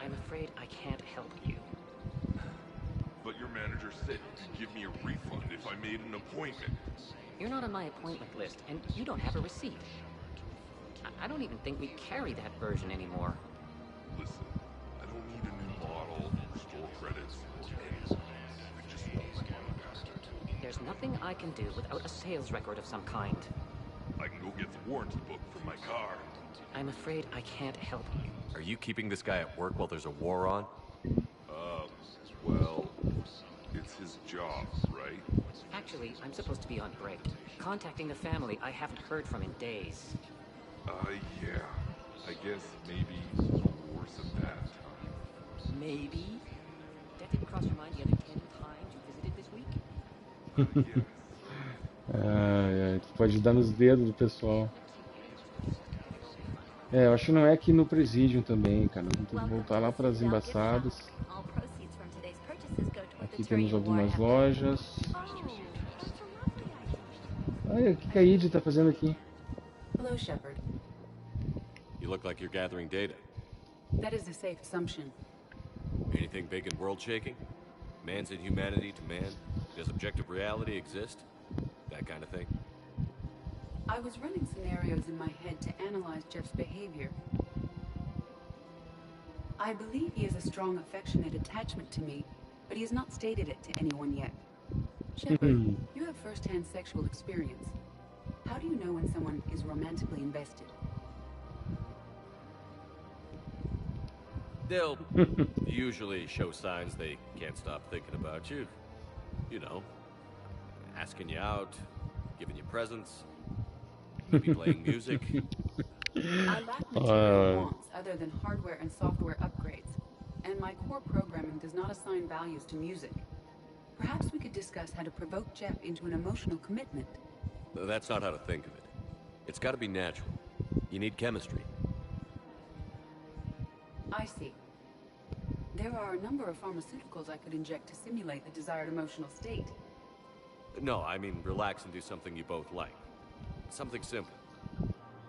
I'm afraid I can't help you. But your manager said you'd give me a refund if I made an appointment. You're not on my appointment list, and you don't have a receipt. I don't even think we carry that version anymore. Listen, I don't need a new model, store credits, or anything. I just want my money back. There's nothing I can do without a sales record of some kind. I can go get the warranty book from my car. I'm afraid I can't help you. Are you keeping this guy at work while there's a war on? Well, it's his job, right? Actually, I'm supposed to be on break. Contacting the family I haven't heard from in days. Yeah. I guess maybe the worse of that time. Maybe. That didn't cross your mind the other 10 times you visited this week? Tu pode dar nos dedos do pessoal. Eu acho que não é aqui no Presidium também, cara. Vamos ter que voltar lá para as embaçadas. Aqui temos algumas lojas. Olha, o que a Id tá fazendo aqui? Hello, Shepard. You look like you're gathering data. That is a safe assumption. Anything big and world-shaking? Man's inhumanity to man? Does objective reality exist? That kind of thing. I was running scenarios in my head to analyze Jeff's behavior. I believe he has a strong affectionate attachment to me, but he has not stated it to anyone yet. Shepard, you have first-hand sexual experience. How do you know when someone is romantically invested? They'll usually show signs they can't stop thinking about you. You know, asking you out, giving you presents, maybe playing music. I lack material wants other than hardware and software upgrades, and my core programming does not assign values to music. Perhaps we could discuss how to provoke Jeff into an emotional commitment. That's not how to think of it. It's got to be natural. You need chemistry. I see. There are a number of pharmaceuticals I could inject to simulate the desired emotional state. No, I mean relax and do something you both like. Something simple.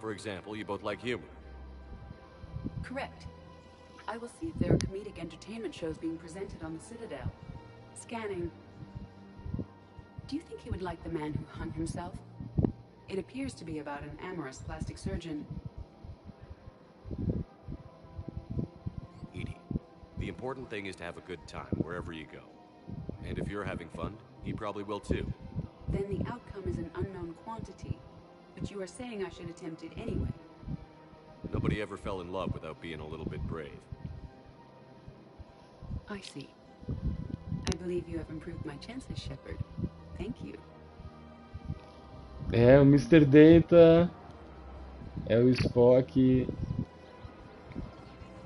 For example, you both like humor. Correct. I will see if there are comedic entertainment shows being presented on the Citadel. Scanning. Do you think he would like The Man Who Hung Himself? It appears to be about an amorous plastic surgeon. Edie, the important thing is to have a good time wherever you go. And if you're having fun, he probably will too. Then the outcome is an unknown quantity. But you are saying I should attempt it anyway. Nobody ever fell in love without being a little bit brave. I see. I believe you have improved my chances, Shepard. Thank you. O Mr. Data é o Spock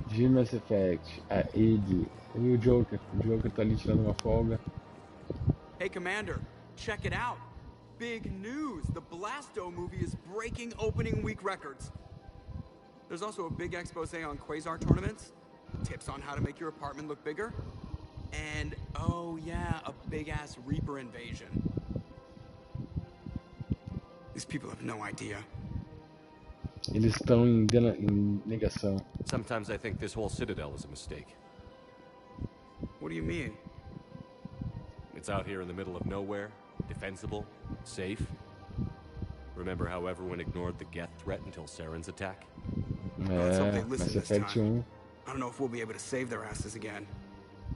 de Mass Effect, a Id e o Joker. O Joker tá ali tirando uma folga. Hey, Commander, check it out. Big news! The Blasto movie is breaking opening week records. There's also a big expose on Quasar tournaments, tips on how to make your apartment look bigger, and, oh yeah, a big-ass Reaper invasion. These people have no idea. Eles estão em negação. Sometimes I think this whole Citadel is a mistake. What do you mean? It's out here in the middle of nowhere, defensible, safe. Remember how everyone ignored the Geth threat until Saren's attack? Let's hope they listen Mass this Effect time. 1. I don't know if we'll be able to save their asses again.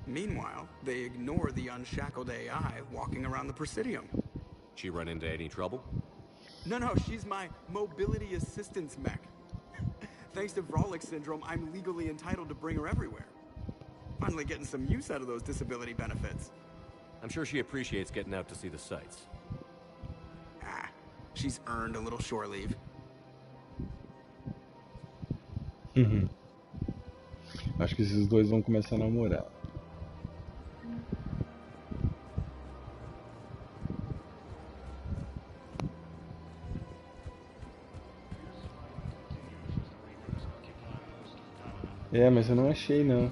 Meanwhile, they ignore the unshackled AI walking around the Presidium. She run into any trouble? No, she's my mobility assistance mech. Thanks to Vrolic syndrome, I'm legally entitled to bring her everywhere. Finally getting some use out of those disability benefits. I'm sure she appreciates getting out to see the sights. She's earned a little shore leave. Acho que esses dois vão começar a namorar. Mas eu não achei não.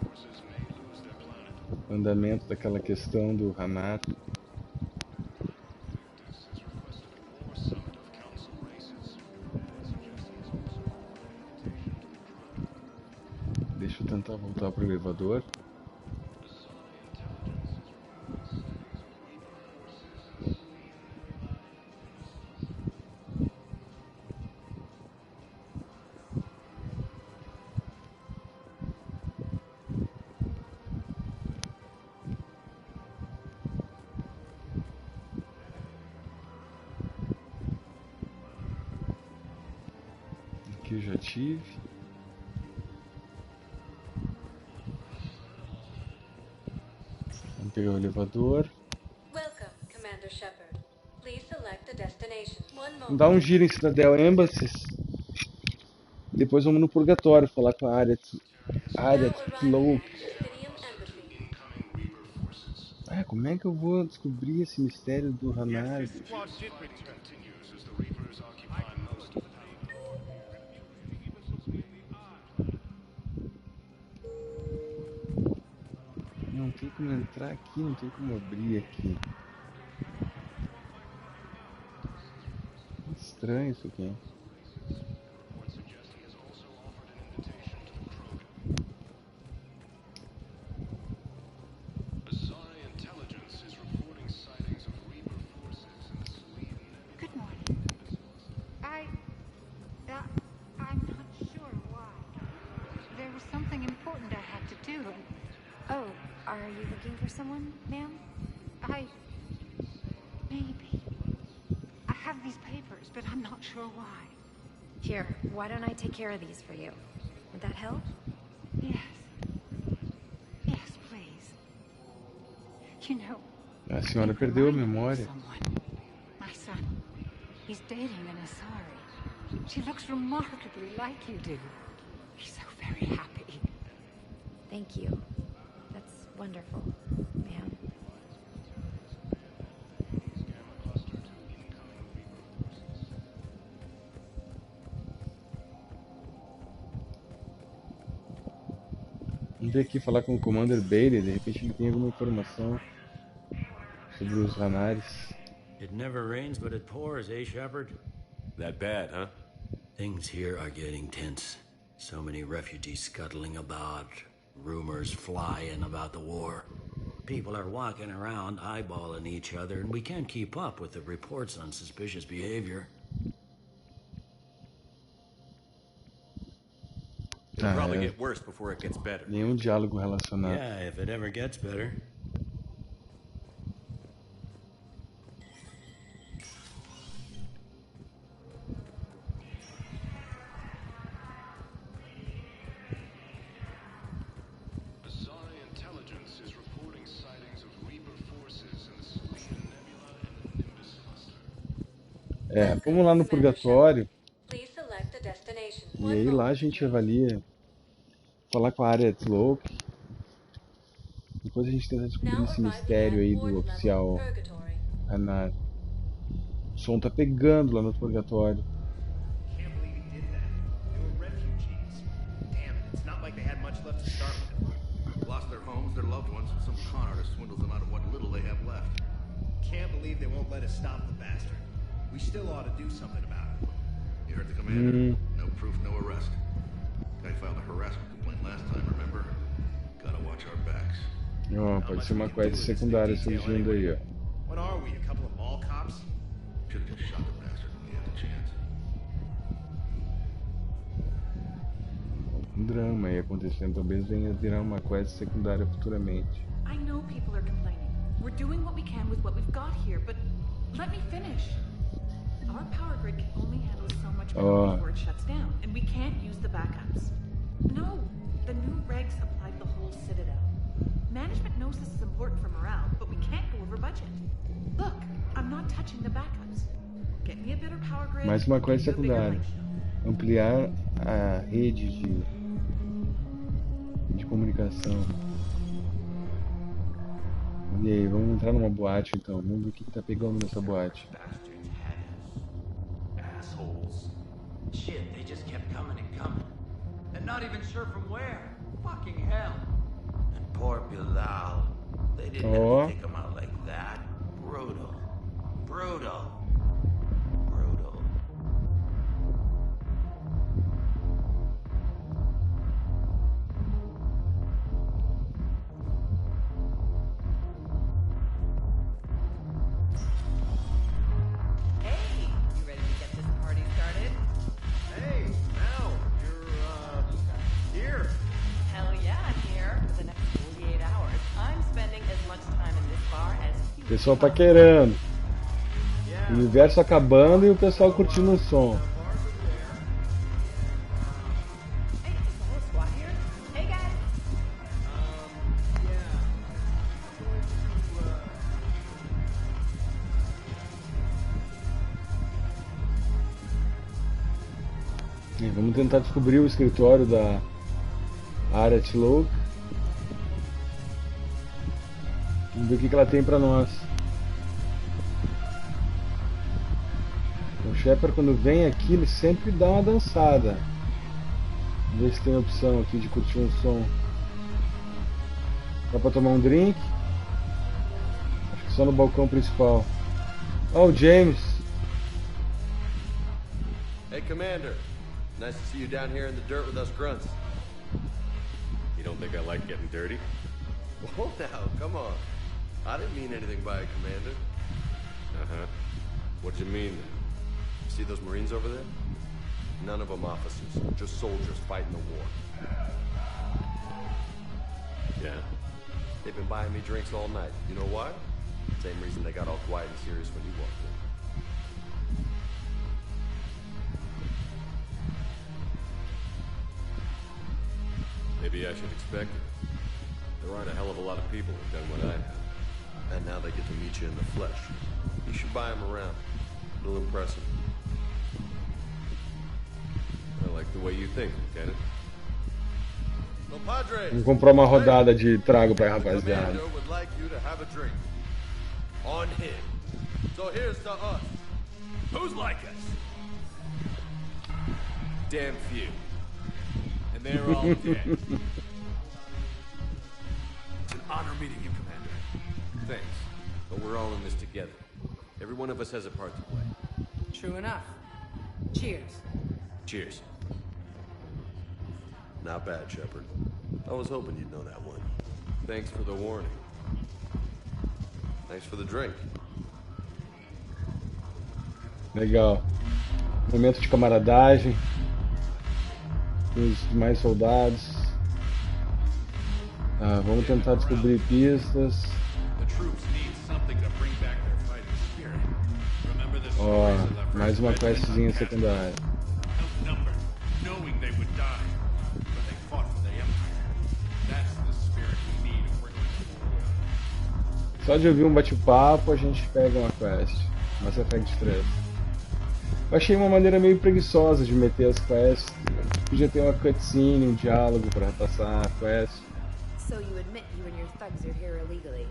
O andamento daquela questão do Hanato. Deixa eu tentar voltar pro elevador. Aqui eu já tive. Vamos pegar o elevador. Welcome, Commander Shepard. Please select a destination. One moment. Dá um giro em Citadel Embassies. Depois vamos no Purgatório falar com a área Cloak. Ah, como é que eu vou descobrir esse mistério do Hanar? Não tem como entrar aqui, não tem como abrir aqui. Estranho isso aqui. I'm not sure why. There was something important I had to do. Oh, are you looking for someone, ma'am? Maybe. I have these papers, but I'm not sure why. Here, why don't I take care of these for you? Would that help? Yes. Yes, please. You know, A senhora perdeu a memória. my son. He's dating an Asari. She looks remarkably like you do. He's so very happy. Thank you. That's wonderful, ma'am. Vamos ver aqui, falar com o Commander Bailey, de repente ele tem alguma informação sobre os Hanares. It never rains, but it pours, eh, Shepard? That bad, huh? Things here are getting tense. So many refugees scuttling about, rumors flying about the war. People are walking around eyeballing each other, and we can't keep up with the reports on suspicious behavior. It'll probably get worse before it gets better. Nenhum diálogo relacionado. Yeah, if it ever gets better. Vamos lá no Purgatório. E aí lá a gente avalia. Falar com a área Slope. Depois a gente tenta descobrir esse mistério aí do oficial Hanar. O som tá pegando lá no Purgatório. Lost their homes, their loved ones, and some con artist swindled them out of what little they have left. Can't believe they won't let us stop the bastard. We still ought to do something about it. You heard the commander. No proof, no arrest. Guy filed a harassment complaint last time, remember? Gotta watch our backs. Pode ser uma quest secundária surgindo aí, ó. What are we, a couple of mall cops? Should've just shot the bastard when we had the chance. Um drama aí acontecendo, talvez venha virar uma quest secundária futuramente. I know people are complaining. We're doing what we can with what we've got here, but let me finish. Our power grid can only handle so much power before it shuts down, and we can't use the backups. No, the new regs apply to the whole Citadel. Management knows this is important for morale, but we can't go over budget. Look, I'm not touching the backups. Get me a better power grid. Mais uma quest secundária. Ampliar a rede de comunicação. E aí, vamos entrar numa boate então. Vamos ver o que tá pegando nessa boate. Assholes. Shit, they just kept coming and coming. And not even sure from where. Fucking hell. And poor Bilal. They didn't have to take him out like that. Brutal. Brutal. Brutal. O pessoal tá querendo. O universo acabando e o pessoal curtindo o som. E vamos tentar descobrir o escritório da área Slope. Vamos ver o que ela tem pra nós. O Shepard, quando vem aqui, ele sempre dá uma dançada. Vamos ver se tem opção aqui de curtir um som. Dá pra tomar um drink? Acho que só no balcão principal. Oh, James! Hey, Commander. Nice to see you down here in the dirt with us grunts. You don't think I like getting dirty? Well, now, come on. I didn't mean anything by it, Commander. Uh-huh. What'd you mean? See those Marines over there? None of them officers, just soldiers fighting the war. Yeah. They've been buying me drinks all night. You know why? Same reason they got all quiet and serious when you walked in. Maybe I should expect it. There aren't a hell of a lot of people who've done what I have. And now they get to meet you in the flesh. You should buy them around. It'll impress them. I like the way you think, Lieutenant. Vamos comprar uma rodada de trago pra rapaziada. Commander would like you to have a drink. On him. So here's to us. Who's like us? Damn few. And they're all dead. It's an honor meeting you, Commander. Thanks. But we're all in this together. Every one of us has a part to play. True enough. Cheers. Cheers. Not bad, Shepard. I was hoping you'd know that one. Thanks for the warning. Thanks for the drink. Legal. Momento de camaradagem. Os demais soldados. Ah, vamos tentar descobrir pistas. Ó, mais uma questzinha secundária. Só de ouvir um bate-papo a gente pega uma quest. Mass Effect 3. Eu achei uma maneira meio preguiçosa de meter as quests. Podia ter uma cutscene, um diálogo para passar a quest. So you admit you and your thugs are here illegally?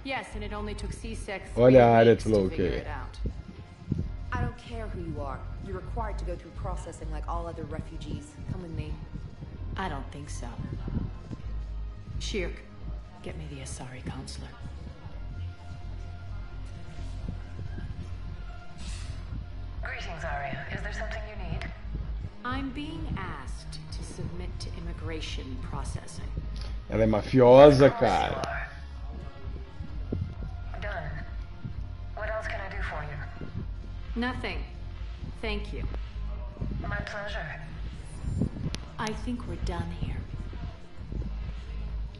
Yes, and it only took C-Sec 3 Olha a área weeks to figure desbloqueia. it out. I don't care who you are. You're required to go through processing like all other refugees. Come with me. I don't think so. Shirk, get me the Asari counselor. Greetings, Arya. Is there something you need? I'm being asked to submit to immigration processing. Ela é mafiosa, cara. Done. What else can I do for you? Nothing. Thank you. My pleasure. I think we're done here.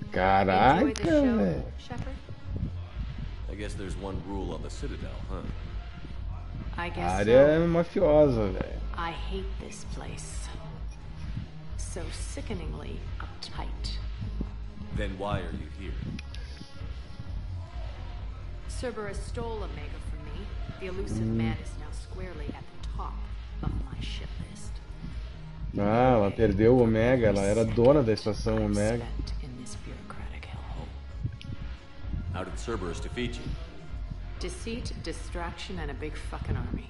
Enjoy the Caraca, show, velho. Shepard? I guess there's one rule on the Citadel, huh? I A guess área é so. mafiosa, velho. I hate this place. So sickeningly uptight. Then why are you here? Cerberus stole Omega from me. The elusive man is now squarely at the top of my shit list. Ah, ela perdeu o Omega, ela era dona da estação Omega. In this bureaucratic hellhole. How did Cerberus defeat you? Deceit, distraction, and a big fucking army.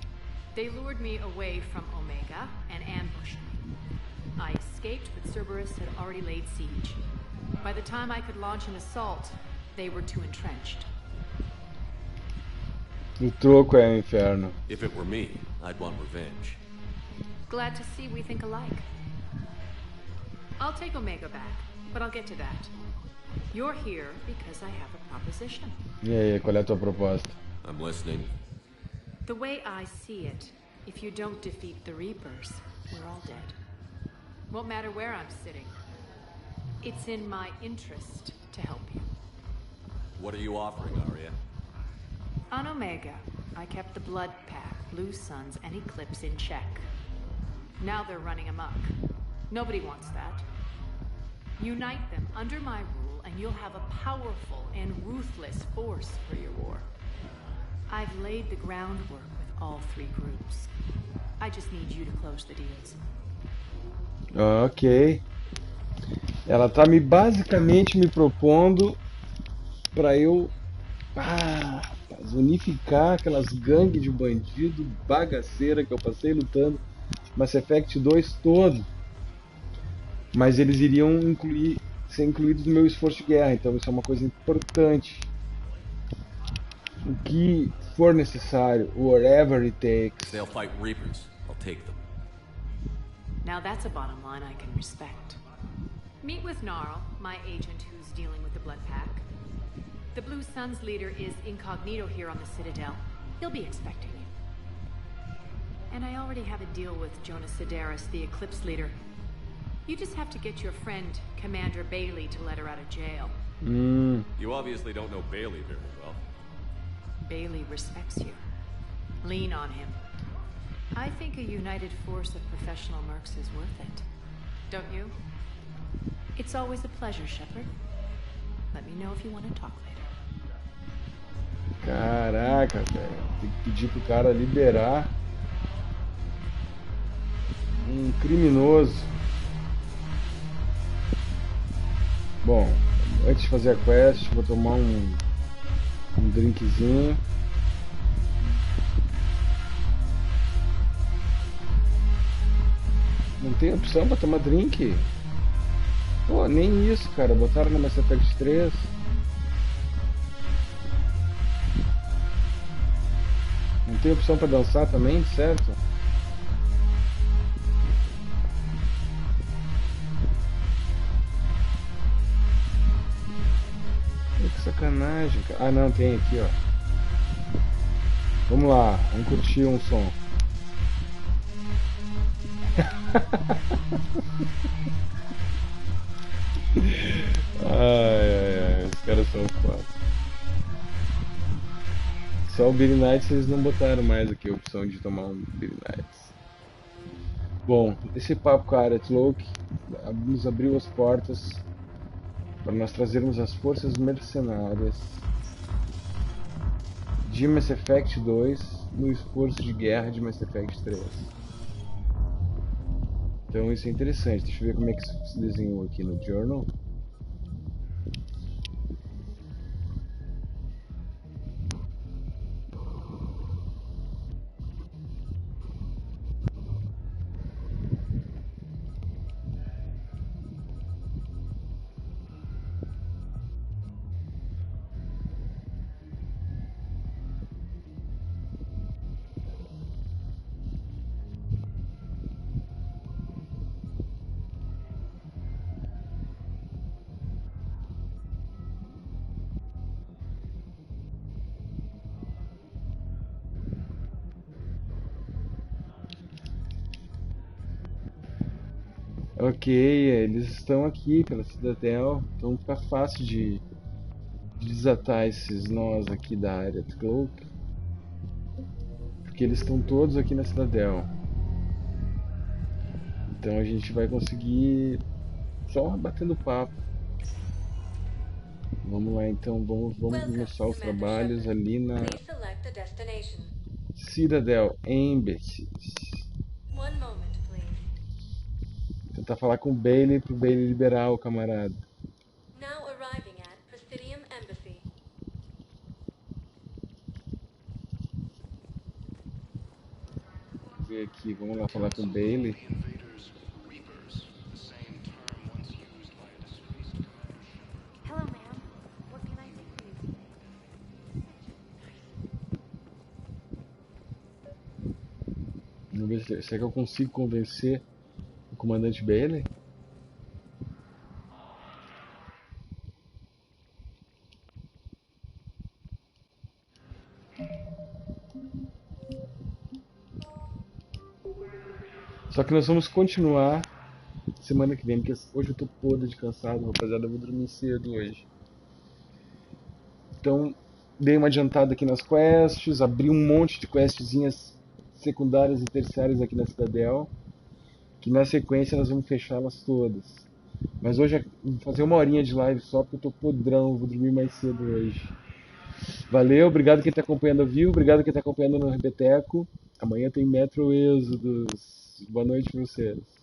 They lured me away from Omega and ambushed me. I escaped, but Cerberus had already laid siege. By the time I could launch an assault, they were too entrenched. O troco é o inferno. If it were me, I'd want revenge. Glad to see we think alike. I'll take Omega back, but I'll get to that. You're here because I have a proposition. E aí, qual é a tua proposta? I'm listening. The way I see it, if you don't defeat the Reapers, we're all dead. Won't matter where I'm sitting. It's in my interest to help you. What are you offering, Arya? On Omega, I kept the Blood Pack, Blue Suns, and Eclipse in check. Now they're running amok. Nobody wants that. Unite them under my rule, and you'll have a powerful and ruthless force for your war. I've laid the groundwork with all three groups. I just need you to close the deals. Ok. Ela tá basicamente me propondo para eu Rapaz, unificar aquelas gangues de bandido bagaceira que eu passei lutando Mass Effect 2 todo. Mas eles iriam ser incluídos no meu esforço de guerra, então isso é uma coisa importante. O que for necessário, whatever it takes. They'll fight Reapers. I'll take them. Now that's a bottom line I can respect. Meet with Gnarl, my agent who's dealing with the Blood Pack. The Blue Suns leader is incognito here on the Citadel. He'll be expecting you. And I already have a deal with Jonas Sedaris, the Eclipse leader. You just have to get your friend, Commander Bailey, to let her out of jail. You obviously don't know Bailey very well. Bailey respects you. Lean on him. I think a united force of professional mercs is worth it. Don't you? It's always a pleasure, Shepard. Let me know if you want to talk later. Caraca, velho. Tem que pedir pro cara liberar um criminoso. Bom, antes de fazer a quest, vou tomar um drinkzinho. Não tem opção pra tomar drink? Pô, nem isso, cara. Botaram no Mass Effect 3. Não tem opção pra dançar também, certo? Que sacanagem, cara. Ah, não, tem aqui, ó. Vamos lá, vamos curtir um som. Ai, os caras são foda. Só o Billy Knights eles não botaram mais aqui a opção de tomar um Billy Knights. Bom, esse papo com a área Cloak nos abriu as portas para nós trazermos as forças mercenárias de Mass Effect 2 no esforço de guerra de Mass Effect 3. Então isso é interessante. Deixa eu ver como é que isso se desenhou aqui no Journal. Ok, eles estão aqui pela Citadel, então fica fácil de desatar esses nós aqui da área de Cloak, porque eles estão todos aqui na Citadel. Então a gente vai conseguir só batendo papo. Vamos lá então, vamos começar os trabalhos ali na Citadel Embassies. Tentar falar com o Bailey pro Bailey liberar o camarada. Vamos ver aqui, vamos lá falar com o Bailey. Vamos ver se eu consigo convencer o comandante Bailey. Só que nós vamos continuar semana que vem, porque hoje eu tô podre de cansado, rapaziada, eu vou dormir cedo hoje. Então, dei uma adiantada aqui nas quests, abri um monte de questzinhas secundárias e terciárias aqui na Citadel, que na sequência nós vamos fechá-las todas. Mas hoje vou fazer uma horinha de live só, porque eu tô podrão, vou dormir mais cedo hoje. Valeu, obrigado quem tá acompanhando ao vivo, obrigado quem tá acompanhando no Rebeteco. Amanhã tem Metro Êxodos. Boa noite pra vocês.